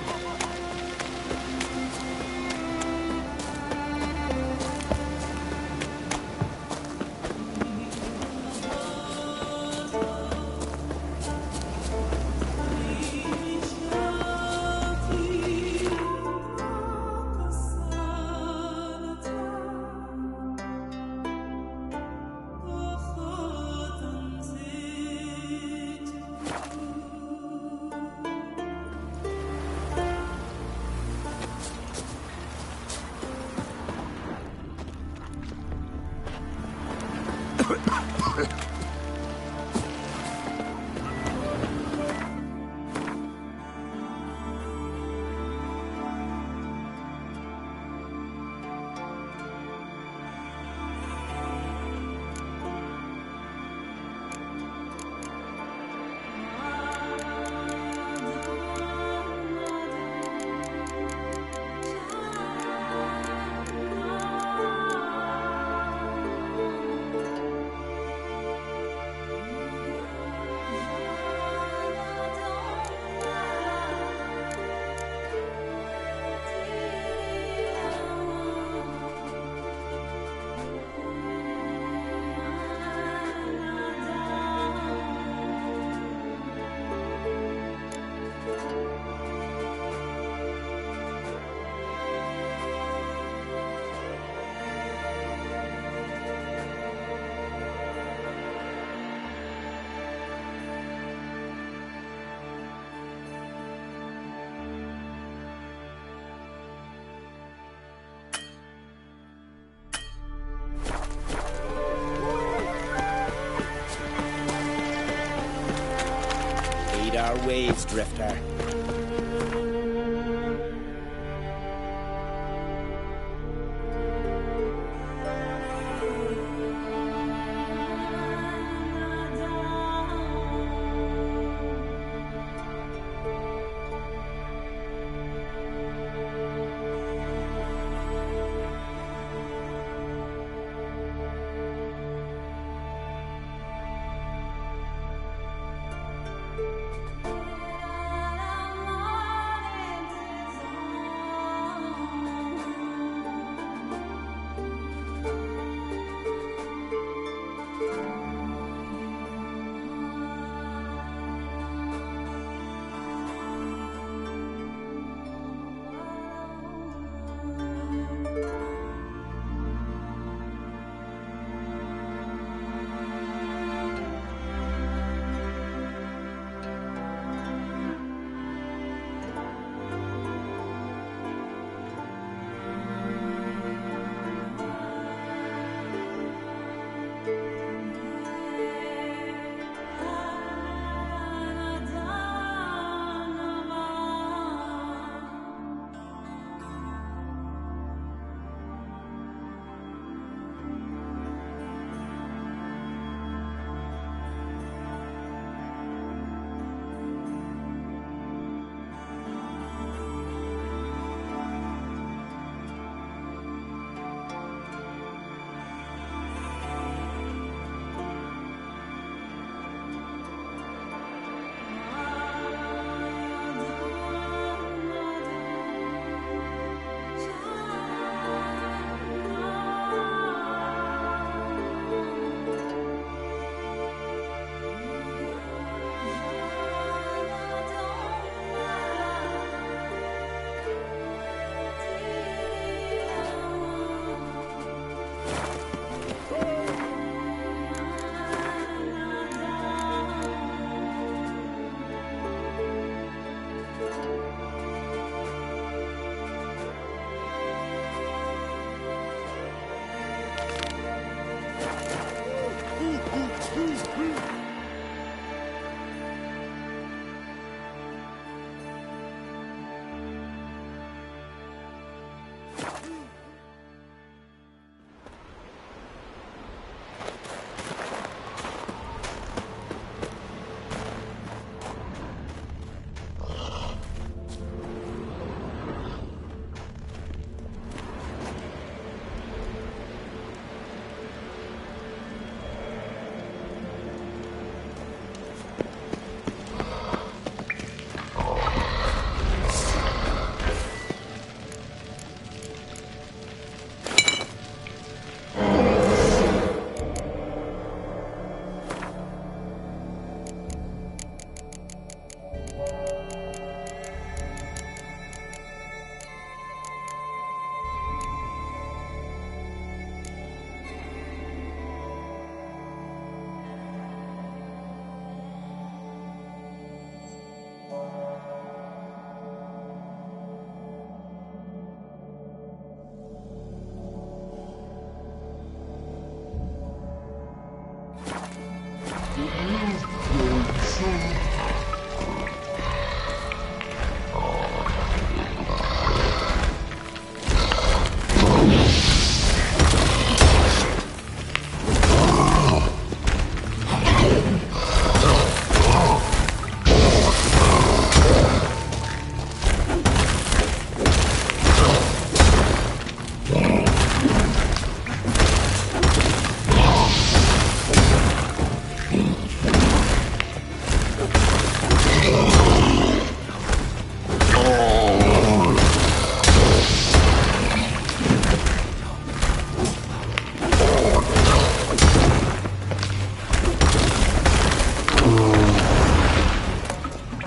Our ways, Drifter.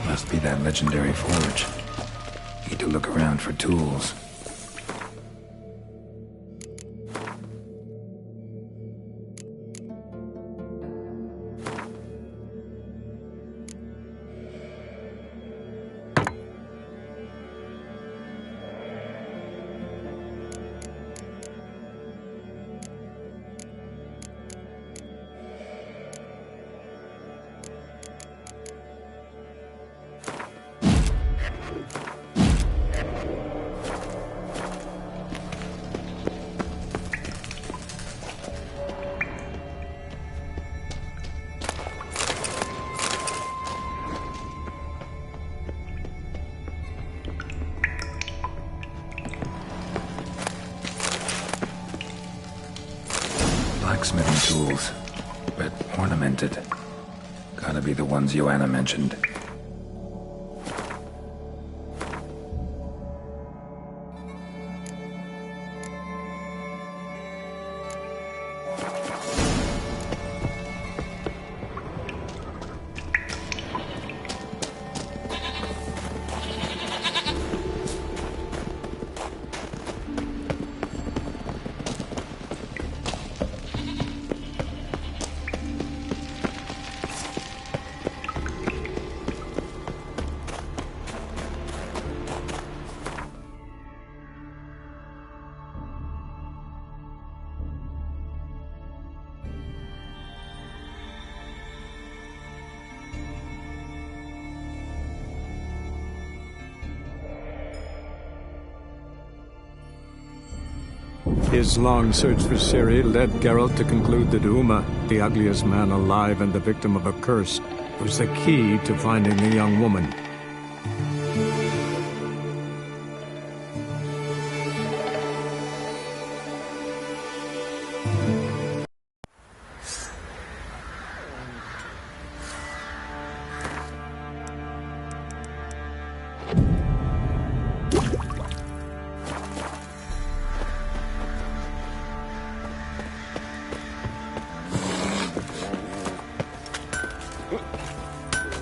Must be that legendary forge. Need to look around for tools. Blacksmithing tools, but ornamented. Gotta be the ones Joanna mentioned. His long search for Ciri led Geralt to conclude that Uma, the ugliest man alive and the victim of a curse, was the key to finding the young woman.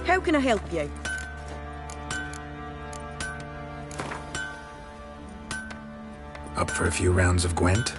How can I help you? Up for a few rounds of Gwent?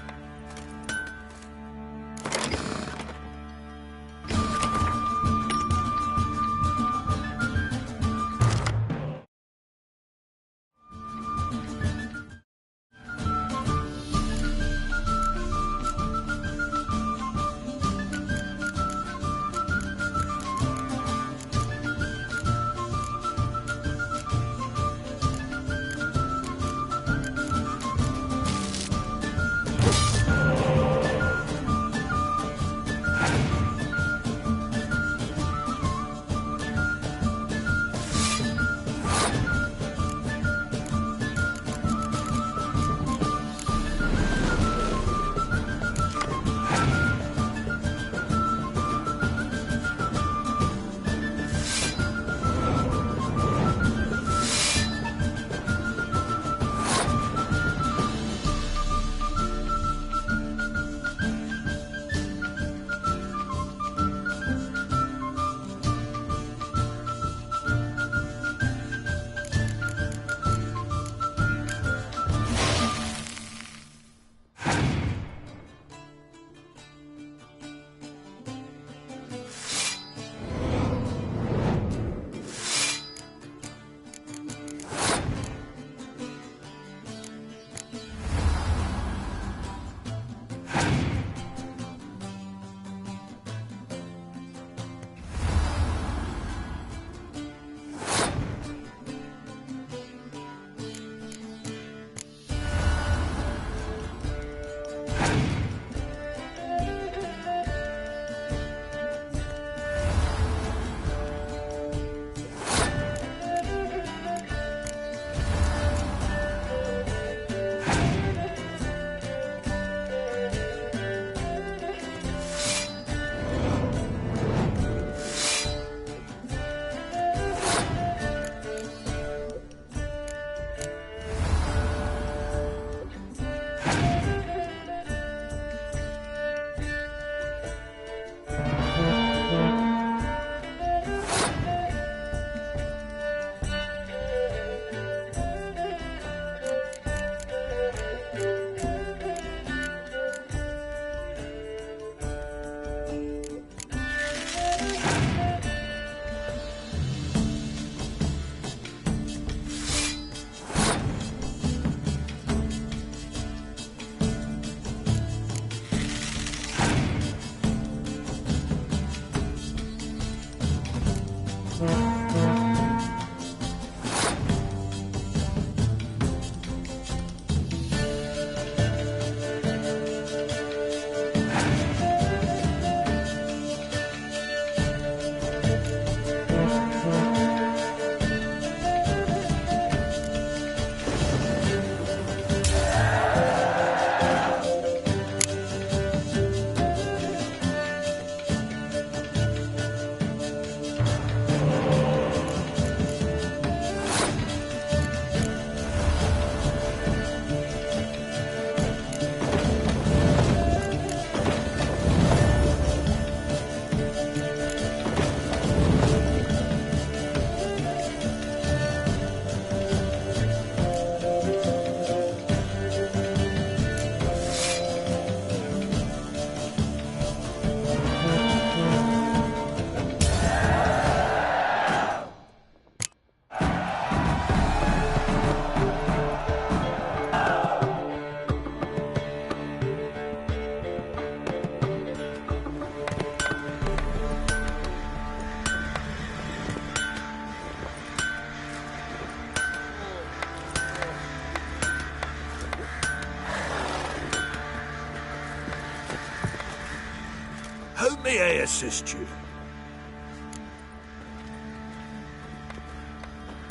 may I assist you?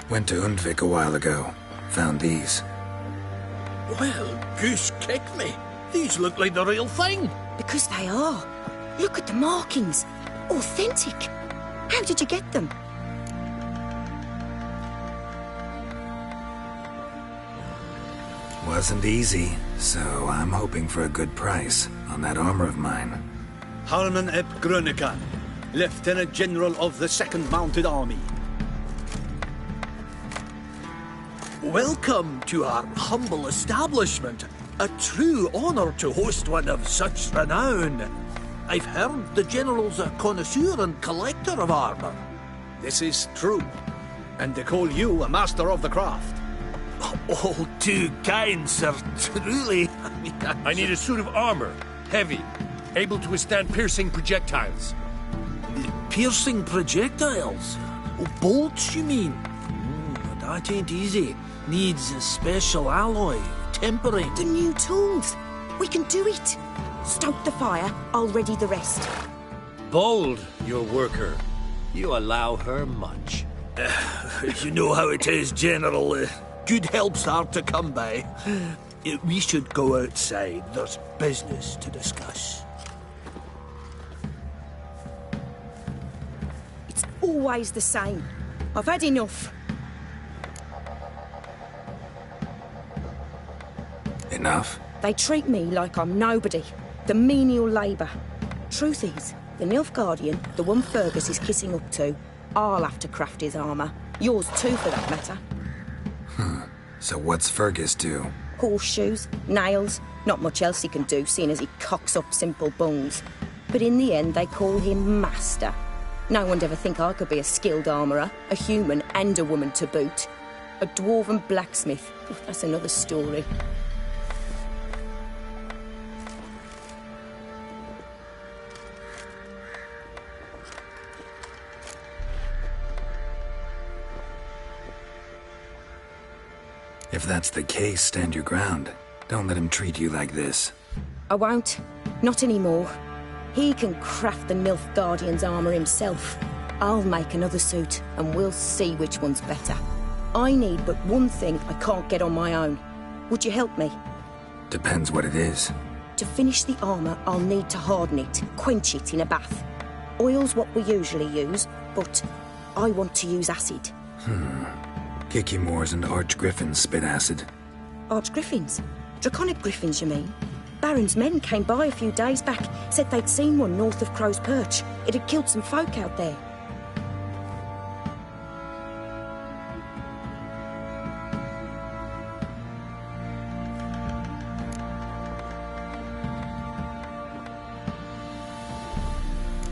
Went to Undvik a while ago. Found these. Well, goose kick me. These look like the real thing. Because they are. Look at the markings. Authentic. How did you get them? Wasn't easy, so I'm hoping for a good price on that armor of mine. Harman ep Grönekan, Lieutenant General of the 2nd Mounted Army. Welcome to our humble establishment. A true honor to host one of such renown. I've heard the General's a connoisseur and collector of armor. This is true. And they call you a master of the craft. All too kind, sir. Truly. I need a suit of armor. Heavy. Able to withstand piercing projectiles. Piercing projectiles? Oh, bolts, you mean? That ain't easy. Needs a special alloy. Tempering. The new tools. We can do it. Stoke the fire. I'll ready the rest. Bold, your worker. You allow her much. You know how it is, General. Good help's hard to come by. We should go outside. There's business to discuss. It's always the same. I've had enough. Enough? They treat me like I'm nobody. The menial labour. Truth is, the Nilfgaardian, the one Fergus is kissing up to, I'll have to craft his armour. Yours too, for that matter. So what's Fergus do? Horseshoes, nails, not much else he can do, seeing as he cocks up simple bungs. But in the end, they call him Master. No one'd ever think I could be a skilled armourer, a human and a woman to boot. A dwarven blacksmith, that's another story. If that's the case, stand your ground. Don't let him treat you like this. I won't. Not anymore. He can craft the Nilfgaardian's armour himself. I'll make another suit, and we'll see which one's better. I need but one thing I can't get on my own. Would you help me? Depends what it is. To finish the armour, I'll need to harden it, quench it in a bath. Oil's what we usually use, but I want to use acid. Kikimoors and Archgriffins spit acid. Archgriffins? Draconic griffins, you mean? Baron's men came by a few days back, said they'd seen one north of Crow's Perch. It had killed some folk out there.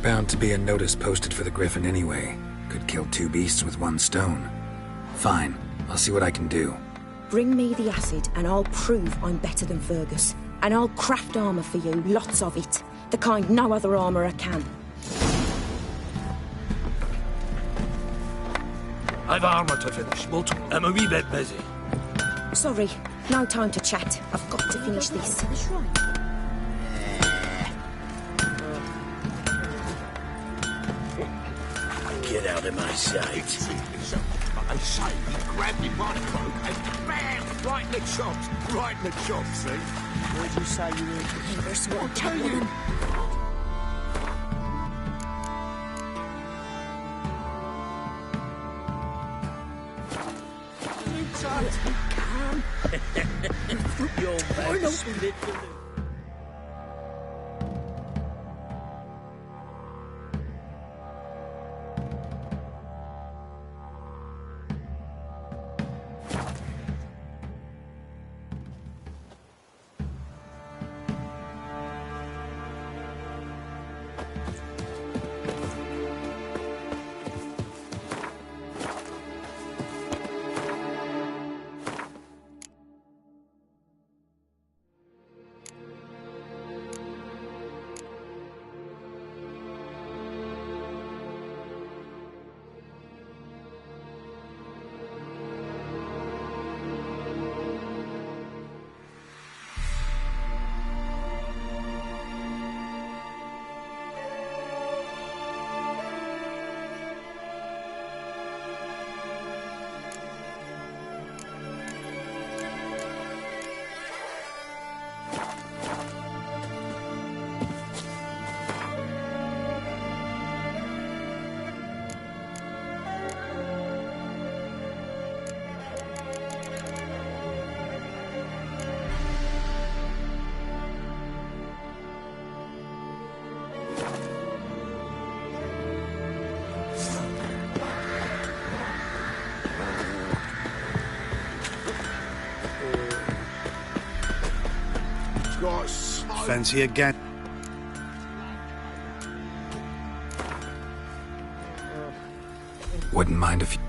Bound to be a notice posted for the Griffin anyway. Could kill two beasts with one stone. Fine, I'll see what I can do. Bring me the acid and I'll prove I'm better than Fergus. And I'll craft armour for you, lots of it. The kind no other armourer can. I've armour to finish, but I'm a wee bit busy. Sorry, no time to chat. I've got to finish this. Get out of my sight. I say, he grabbed me by the throat and bam! Right in the chops. Right in the chops, see? Where'd you say you were? There's one tell you. Your bad split. Fancy again. Wouldn't mind if you...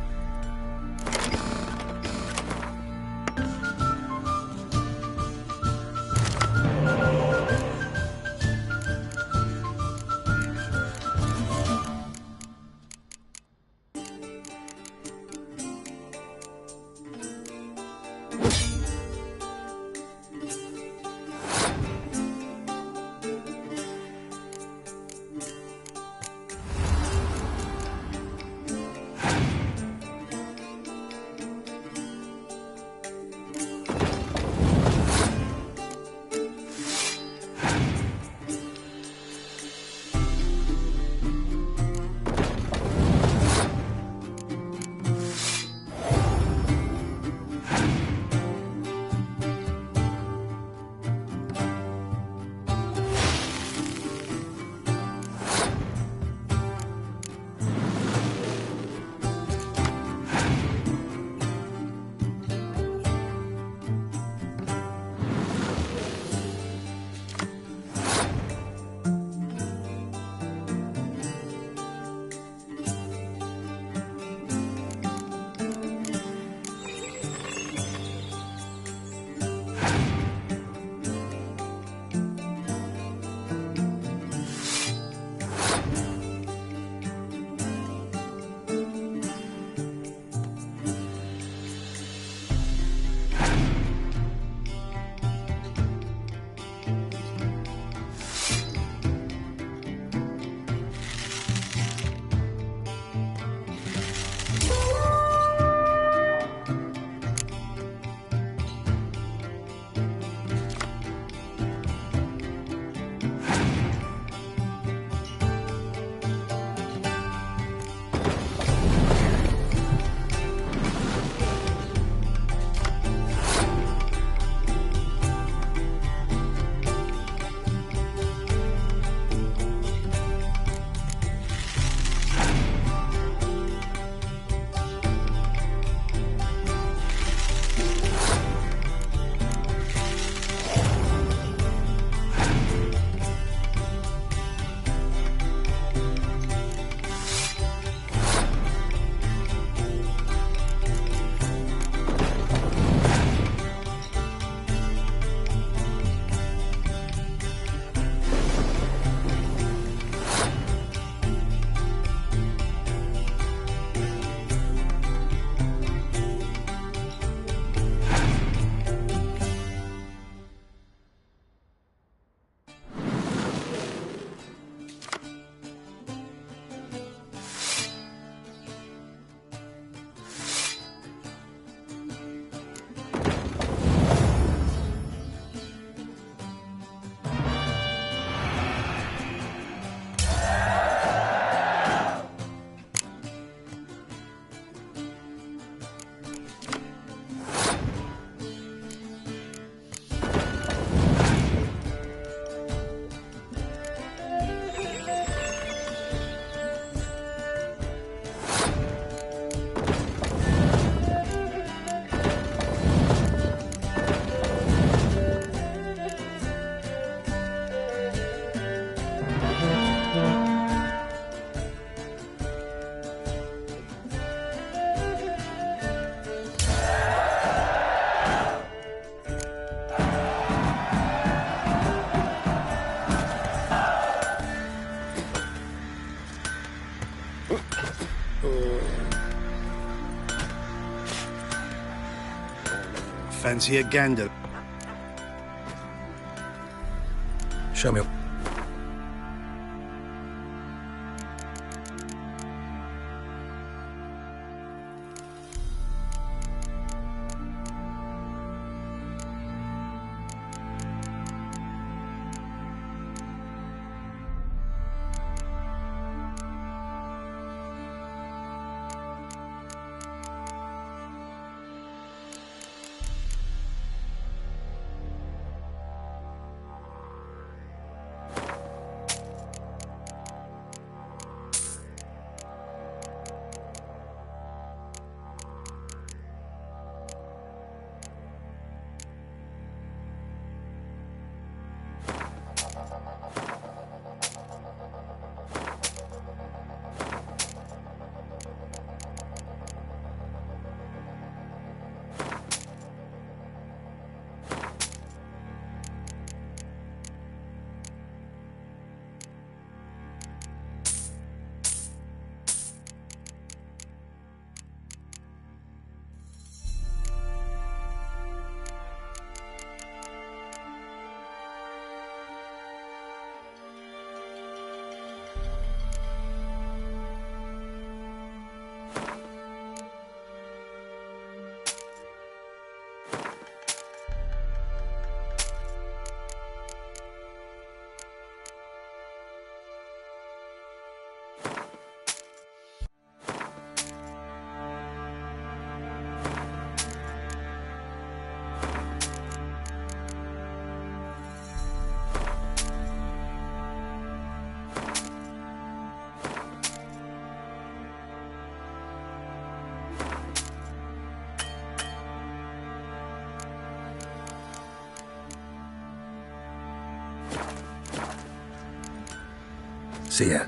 Fancy a gander. Show me. See ya.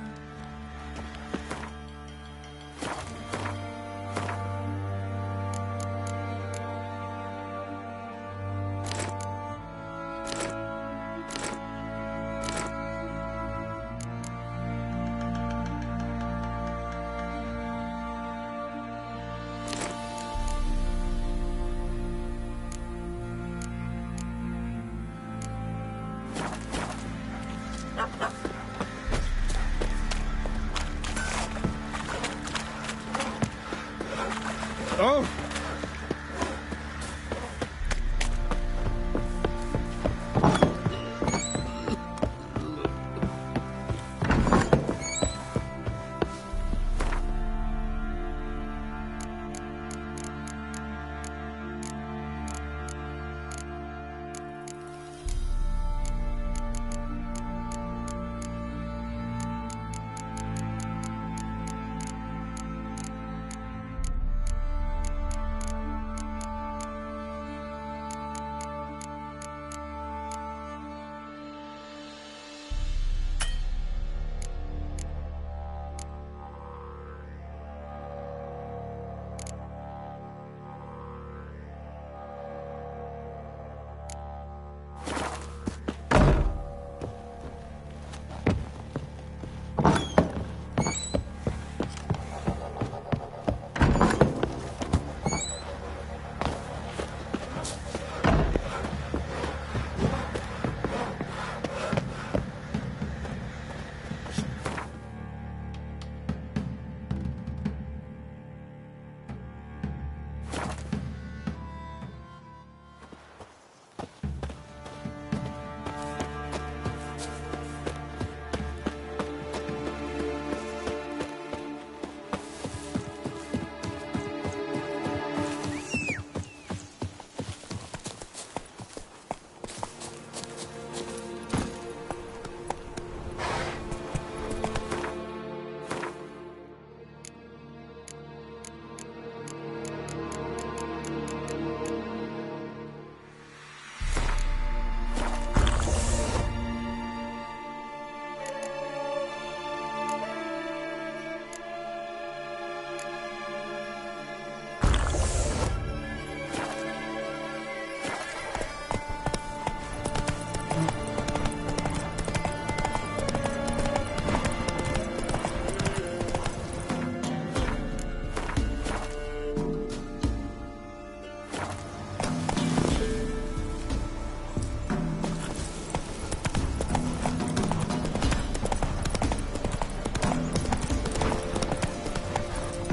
Oh!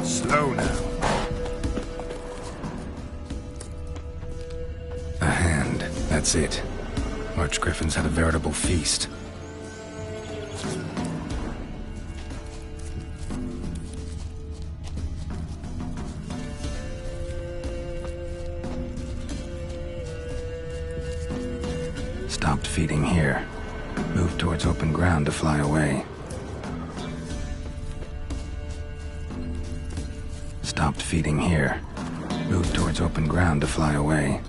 Slow now. A hand. That's it. Archgriffins had a veritable feast. Stopped feeding here. Moved towards open ground to fly away. Stopped feeding here. Moved towards open ground to fly away.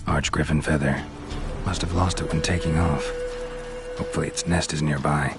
Archgriffin feather. Must have lost it when taking off. Hopefully its nest is nearby.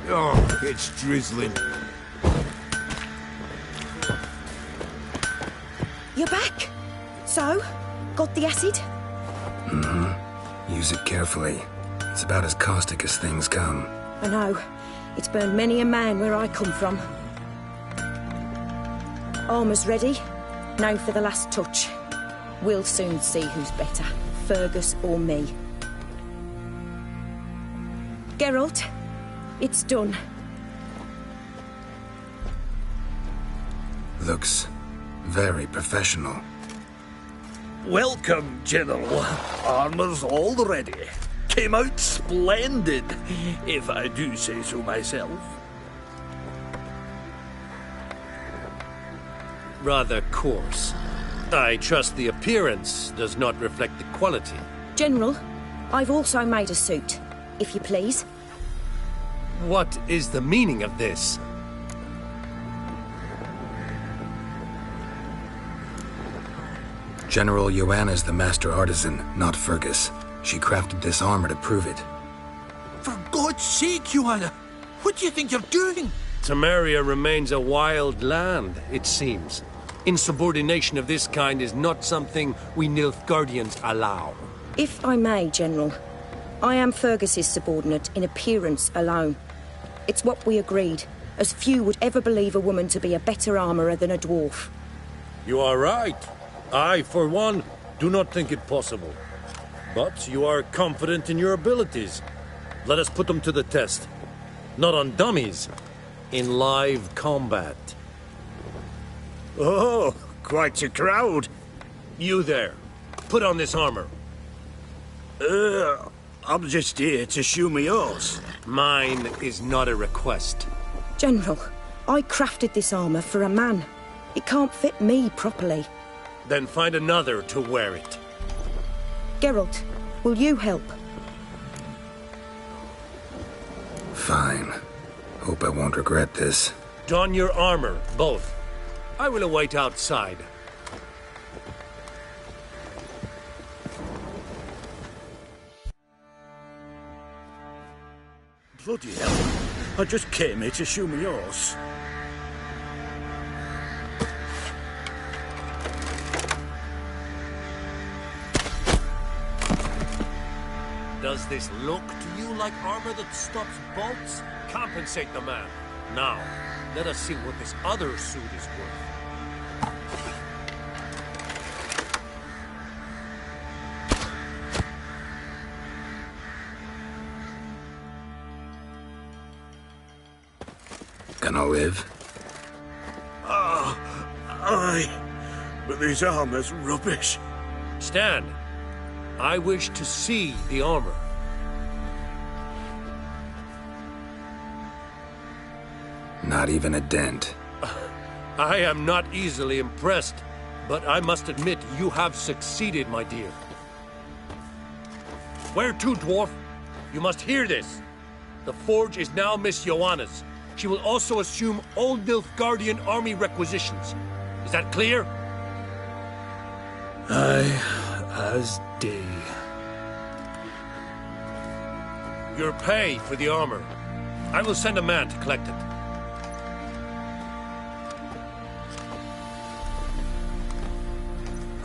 Oh, it's drizzling. You're back. So, got the acid? Mm-hmm. Use it carefully. It's about as caustic as things come. I know. It's burned many a man where I come from. Armour's ready. Now for the last touch. We'll soon see who's better, Fergus or me. Geralt, it's done. Looks very professional. Welcome, General. Armour's all ready. Came out splendid, if I do say so myself. Rather coarse. I trust the appearance does not reflect the quality. General, I've also made a suit, if you please. What is the meaning of this? General Joanna's the master artisan, not Fergus. She crafted this armor to prove it. For God's sake, Joanna! What do you think you're doing? Temeria remains a wild land, it seems. Insubordination of this kind is not something we Nilfgaardians allow. If I may, General, I am Fergus's subordinate in appearance alone. It's what we agreed, as few would ever believe a woman to be a better armourer than a dwarf. You are right. I, for one, do not think it possible. But you are confident in your abilities. Let us put them to the test. Not on dummies, in live combat. Oh, quite a crowd. You there, put on this armor. I'm just here to show me horse. Mine is not a request. General, I crafted this armour for a man. It can't fit me properly. Then find another to wear it. Geralt, will you help? Fine. Hope I won't regret this. Don your armor, both. I will await outside. Bloody hell. I just came here to show me horse. Does this look to you like armor that stops bolts? Compensate the man. Now, let us see what this other suit is worth. Gonna live? Aye. But this armor's rubbish. Stand. I wish to see the armor. Not even a dent. I am not easily impressed, but I must admit you have succeeded, my dear. Where to, dwarf? You must hear this. The forge is now Miss Joanna's. She will also assume all Nilfgaardian army requisitions. Is that clear? Aye, as day. Your pay for the armor. I will send a man to collect it.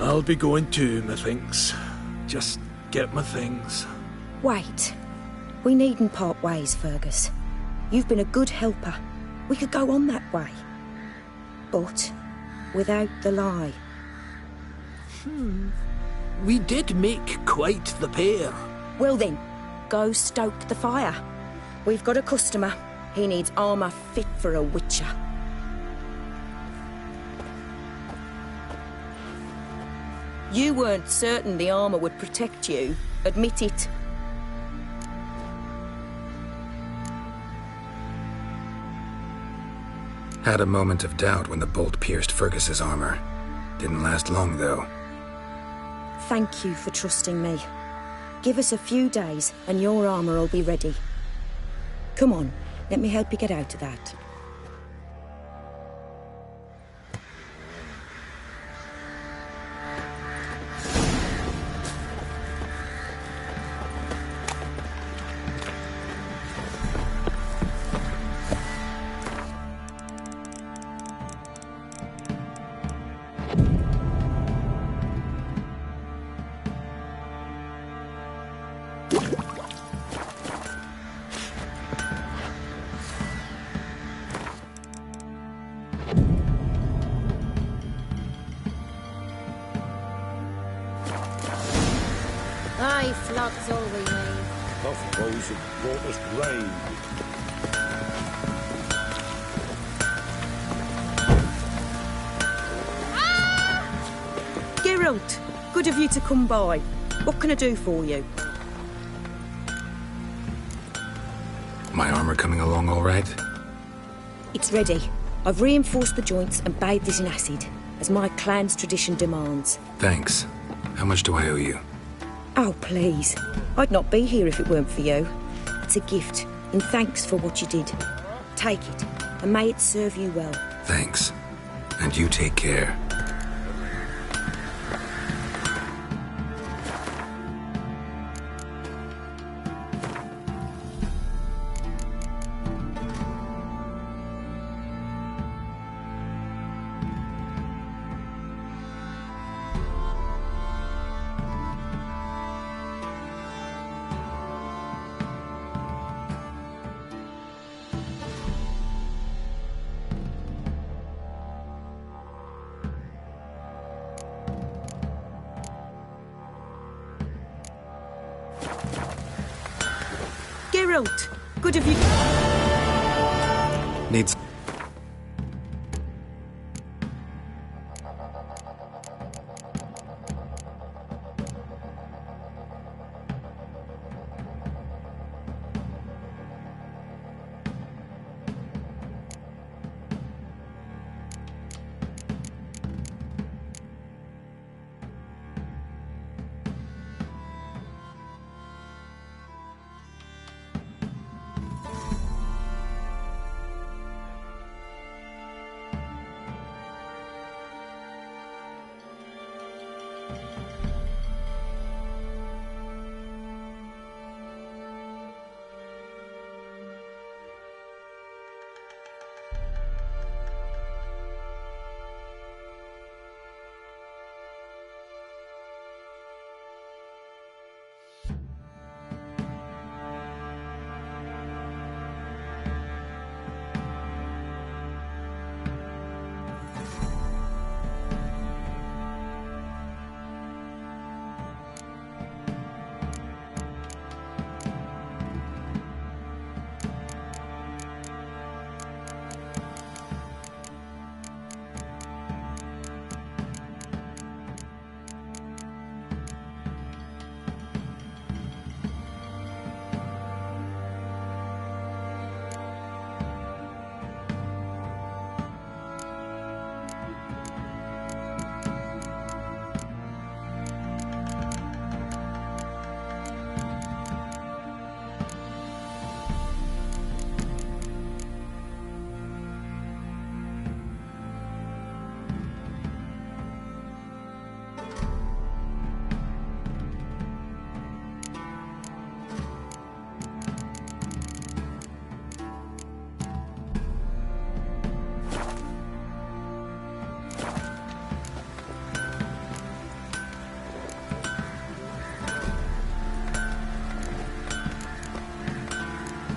I'll be going too, methinks. Just get my things. Wait. We needn't part ways, Fergus. You've been a good helper. We could go on that way. But without the lie. We did make quite the pair. Well then, go stoke the fire. We've got a customer. He needs armour fit for a witcher. You weren't certain the armour would protect you. Admit it. Had a moment of doubt when the bolt pierced Fergus's armor. Didn't last long, though. Thank you for trusting me. Give us a few days and your armour will be ready. Come on, let me help you get out of that. Luck's all we need. Tough foes have brought us grain. Geralt, good of you to come by. What can I do for you? My armor coming along all right? It's ready. I've reinforced the joints and bathed it in acid, as my clan's tradition demands. Thanks. How much do I owe you? Oh, please. I'd not be here if it weren't for you. It's a gift, in thanks for what you did. Take it, and may it serve you well. Thanks. And you take care. Geralt, good of you... Needs...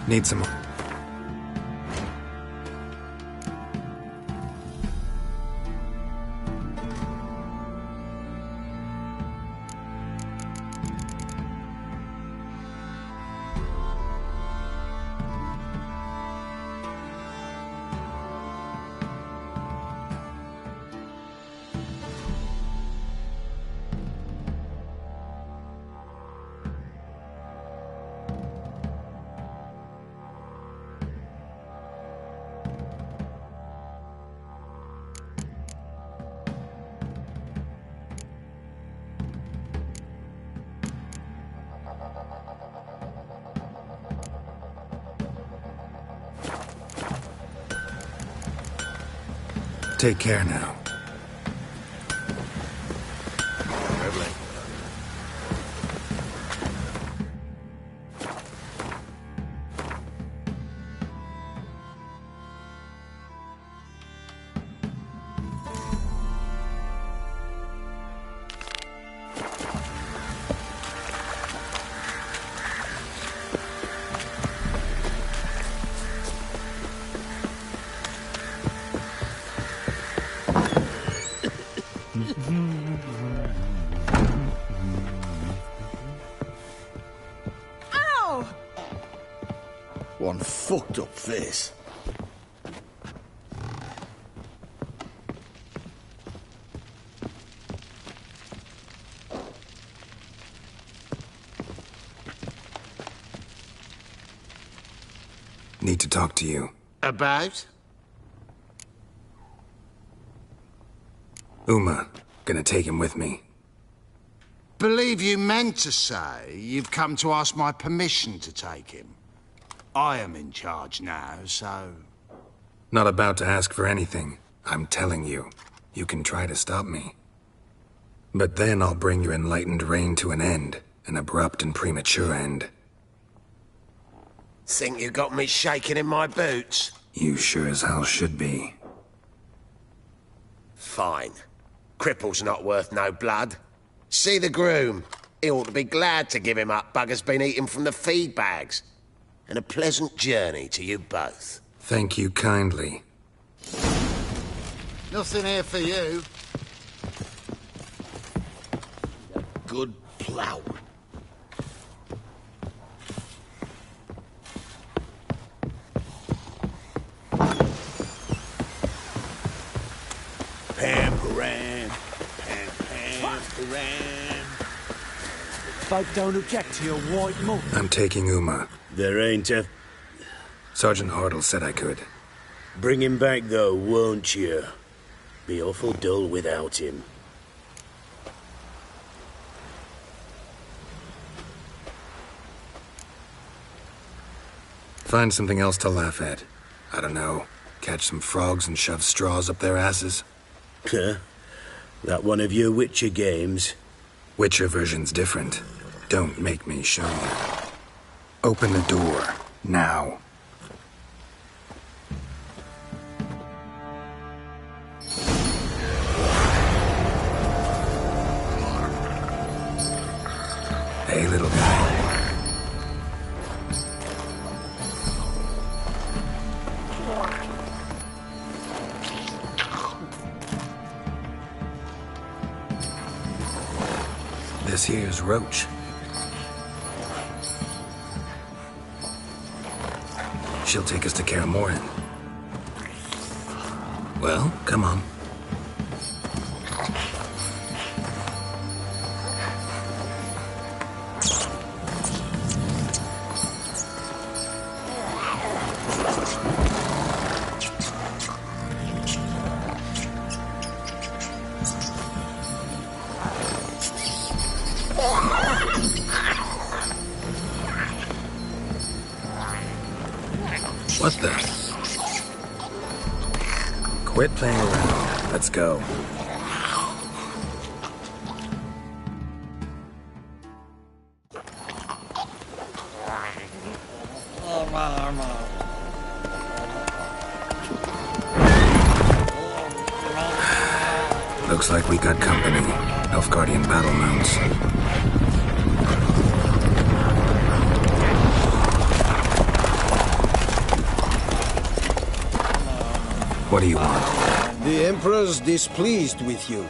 Need some... Take care now. One fucked up face. Need to talk to you. About? Uma. Gonna take him with me. Believe you meant to say you've come to ask my permission to take him. I am in charge now, so... Not about to ask for anything. I'm telling you. You can try to stop me. But then I'll bring your enlightened reign to an end. An abrupt and premature end. Think you got me shaking in my boots? You sure as hell should be. Fine. Cripple's not worth no blood. See the groom. He ought to be glad to give him up. Bugger's been eating from the feed bags. And a pleasant journey to you both. Thank you kindly. Nothing here for you. Good plough. Pam-param, pam-pam-param. Folk don't object to your white mug. I'm taking Uma. There ain't a... Sergeant Hartle said I could. Bring him back, though, won't you? Be awful dull without him. Find something else to laugh at. I don't know. Catch some frogs and shove straws up their asses. Huh? That one of your Witcher games? Witcher version's different. Don't make me show you. Open the door. Now. Hey, little guy. This here's Roach. She'll take us to Kaer Morhen. Well, come on. What the? Quit playing around. Let's go. Looks like we got company. Nilfgaardian battle mounts. What do you want? The Emperor's displeased with you.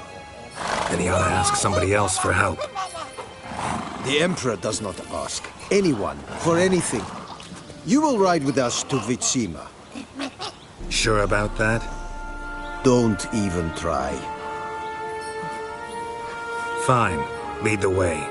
Then he ought to ask somebody else for help. The Emperor does not ask anyone for anything. You will ride with us to Vitsima. Sure about that? Don't even try. Fine. Lead the way.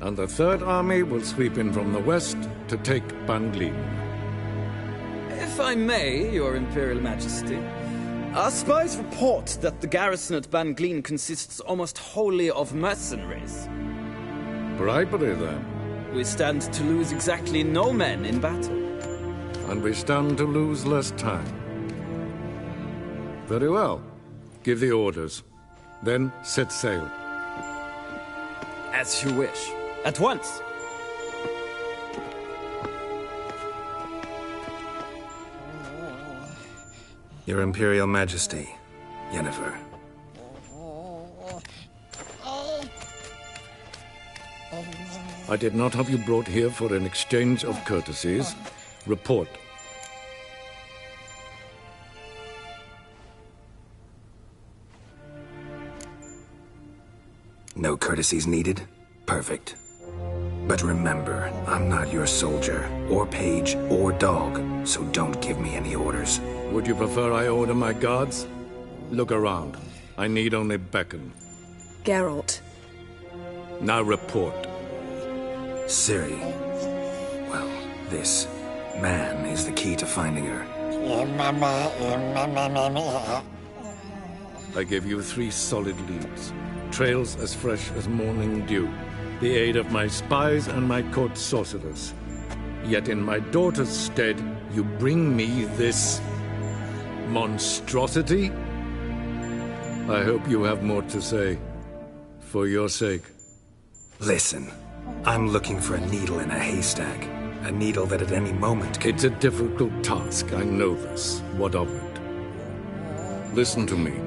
And the Third Army will sweep in from the west to take Ban Glin. If I may, Your Imperial Majesty, our spies report that the garrison at Ban Glin consists almost wholly of mercenaries. Bribery, then. We stand to lose exactly no men in battle. And we stand to lose less time. Very well. Give the orders. Then set sail. As you wish. At once. Your Imperial Majesty, Yennefer. I did not have you brought here for an exchange of courtesies. Report. No courtesies needed? Perfect. But remember, I'm not your soldier, or page, or dog, so don't give me any orders. Would you prefer I order my guards? Look around. I need only beckon. Geralt. Now report. Ciri. Well, this man is the key to finding her. I give you 3 solid leads. Trails as fresh as morning dew. The aid of my spies and my court sorcerers. Yet in my daughter's stead, you bring me this monstrosity? I hope you have more to say. For your sake. Listen, I'm looking for a needle in a haystack. A needle that at any moment could... It's a difficult task, I know this. What of it? Listen to me.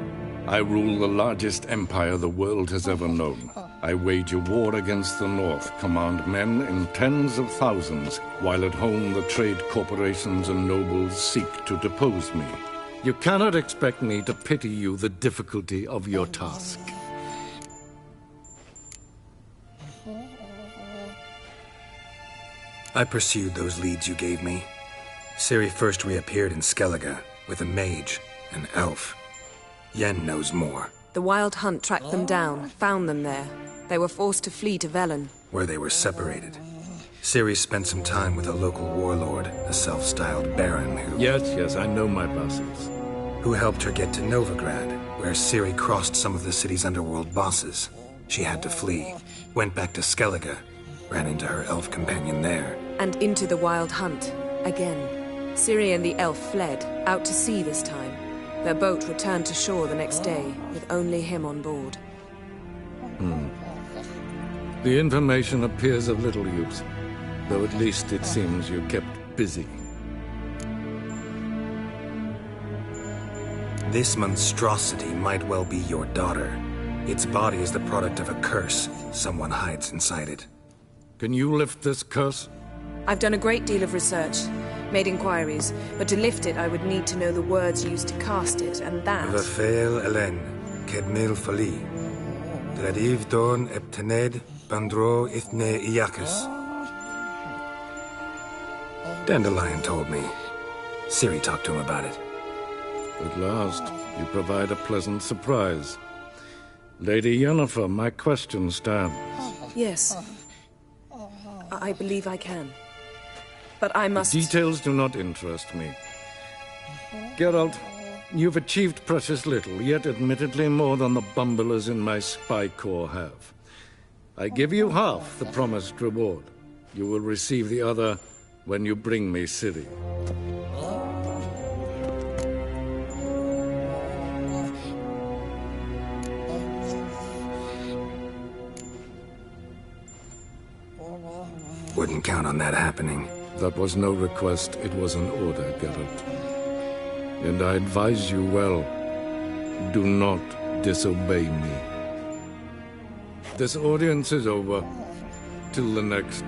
I rule the largest empire the world has ever known. I wage a war against the North, command men in tens of thousands, while at home the trade corporations and nobles seek to depose me. You cannot expect me to pity you the difficulty of your task. I pursued those leads you gave me. Ciri first reappeared in Skellige with a mage, an elf. Yen knows more. The Wild Hunt tracked them down, found them there. They were forced to flee to Velen. Where they were separated. Ciri spent some time with a local warlord, a self-styled baron who... Yes, I know my vassals. Who helped her get to Novigrad, where Ciri crossed some of the city's underworld bosses. She had to flee, went back to Skellige, ran into her elf companion there. And into the Wild Hunt, again. Ciri and the elf fled, out to sea this time. Their boat returned to shore the next day, with only him on board. The information appears of little use, though at least it seems you kept busy. This monstrosity might well be your daughter. Its body is the product of a curse someone hides inside it. Can you lift this curse? I've done a great deal of research, made inquiries, but to lift it I would need to know the words used to cast it, and that... Vafel Elen, Kedmil Fali, Dradiv Don Eptened, Bandro Ithne Iacus. Dandelion told me. Ciri talked to him about it. At last, you provide a pleasant surprise. Lady Yennefer, my question stands. Yes. I believe I can. But I must... The details do not interest me. Geralt, you've achieved precious little, yet admittedly more than the bumblers in my spy corps have. I give you half the promised reward. You will receive the other when you bring me Ciri. Wouldn't count on that happening. That was no request, it was an order, Geralt. And I advise you well, do not disobey me. This audience is over. Till the next.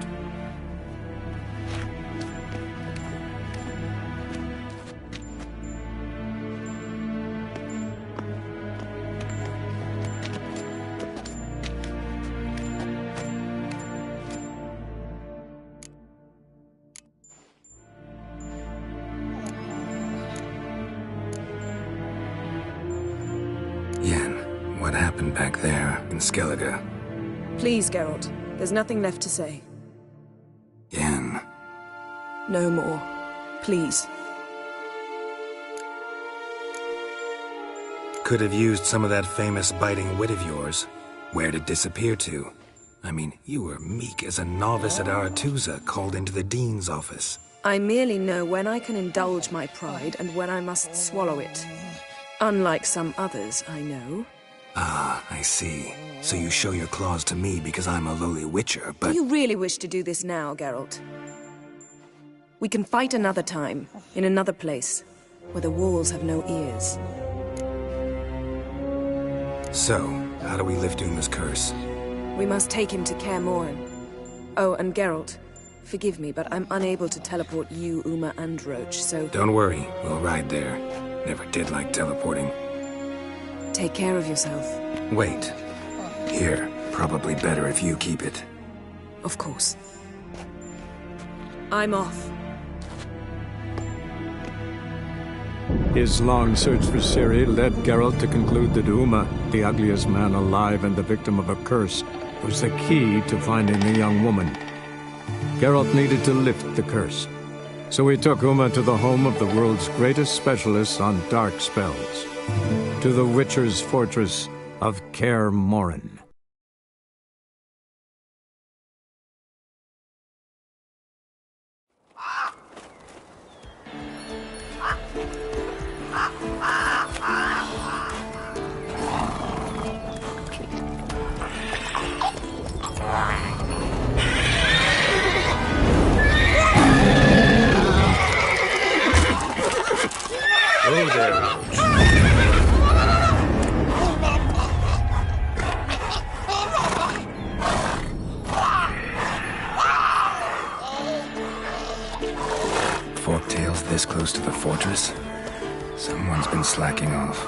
Yen, what happened back there in Skellige? Please, Geralt. There's nothing left to say. Yen. No more. Please. Could have used some of that famous biting wit of yours. Where'd it disappear to? I mean, you were meek as a novice at Aretuza called into the Dean's office. I merely know when I can indulge my pride and when I must swallow it. Unlike some others, I know. Ah, I see. So you show your claws to me because I'm a lowly witcher, but... Do you really wish to do this now, Geralt? We can fight another time, in another place, where the walls have no ears. So, how do we lift Uma's curse? We must take him to Kaer Morhen. Oh, and Geralt, forgive me, but I'm unable to teleport you, Uma, and Roach, so... Don't worry, we'll ride there. Never did like teleporting. Take care of yourself. Wait. Here, probably better if you keep it. Of course. I'm off. His long search for Ciri led Geralt to conclude that Uma, the ugliest man alive and the victim of a curse, was the key to finding the young woman. Geralt needed to lift the curse, so he took Uma to the home of the world's greatest specialist on dark spells, to the Witcher's fortress of Kaer Morhen. Oh, there. Forktail's this close to the fortress? Someone's been slacking off.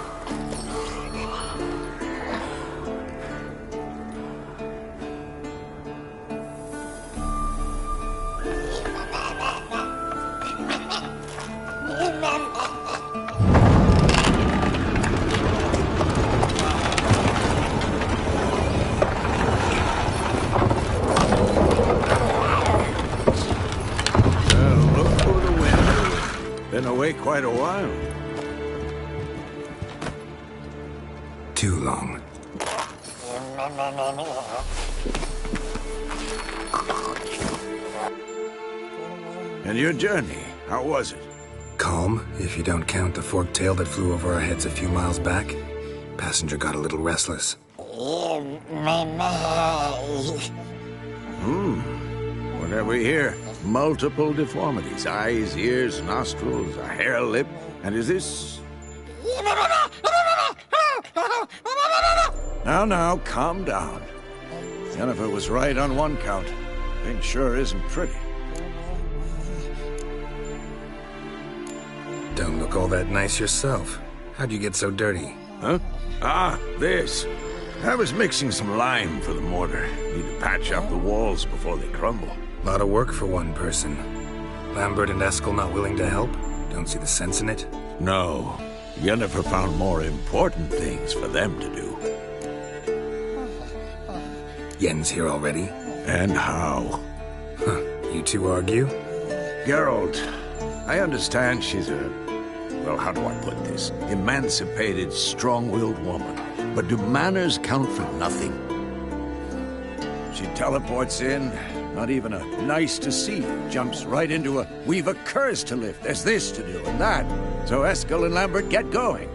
Quite a while. Too long. And your journey, how was it? Calm, if you don't count the forktail that flew over our heads a few miles back. Passenger got a little restless. What have we here? Multiple deformities. Eyes, ears, nostrils, a hair lip. And is this... Now, calm down. Yennefer was right on one count. Thing sure isn't pretty. Don't look all that nice yourself. How'd you get so dirty? Huh? Ah, this. I was mixing some lime for the mortar. Need to patch up the walls before they crumble. A lot of work for one person. Lambert and Eskel not willing to help? Don't see the sense in it? No. Yennefer found more important things for them to do. Yen's here already? And how? Huh. You two argue? Geralt, I understand she's a... well, how do I put this? Emancipated, strong-willed woman. But do manners count for nothing? She teleports in, not even a nice to see. Jumps right into a, we've a curse to lift, there's this to do and that. So Eskel and Lambert get going.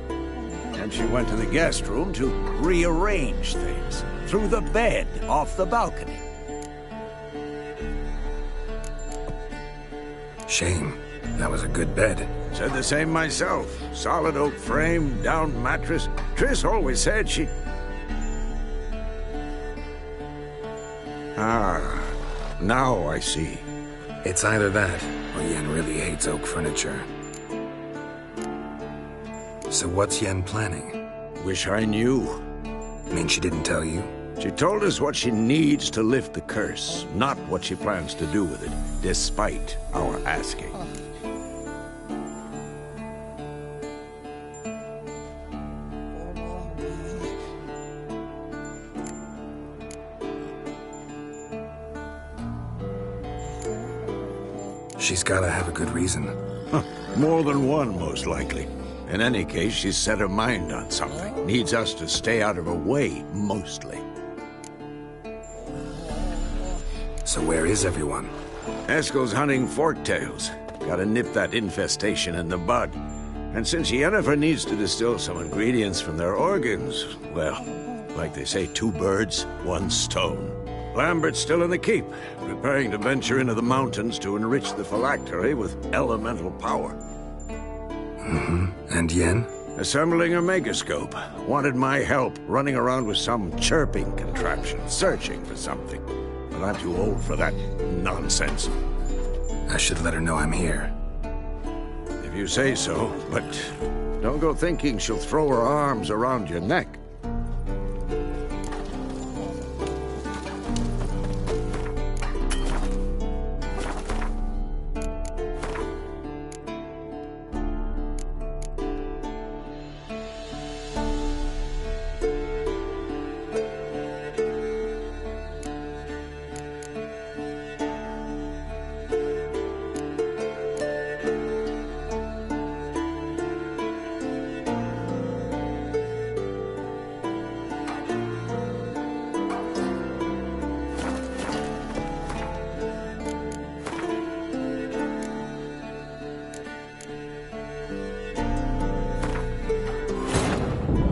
And she went to the guest room to rearrange things. Through the bed, off the balcony. Shame. That was a good bed. Said the same myself. Solid oak frame, down mattress. Triss always said she... Ah, now I see. It's either that, or Yen really hates oak furniture. So what's Yen planning? Wish I knew. Mean she didn't tell you? She told us what she needs to lift the curse, not what she plans to do with it, despite our asking. She's gotta have a good reason. More than one, most likely. In any case, she's set her mind on something. Needs us to stay out of her way, mostly. So where is everyone? Eskel's hunting forktails. Gotta nip that infestation in the bud. And since Yennefer needs to distill some ingredients from their organs, well, like they say, 2 birds, 1 stone. Lambert's still in the keep, preparing to venture into the mountains to enrich the phylactery with elemental power. And Yen? Assembling a megascope. Wanted my help running around with some chirping contraption, searching for something. But not too old for that nonsense. I should let her know I'm here. If you say so, but don't go thinking she'll throw her arms around your neck.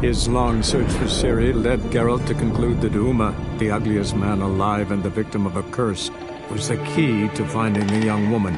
His long search for Ciri led Geralt to conclude that Uma, the ugliest man alive and the victim of a curse, was the key to finding the young woman.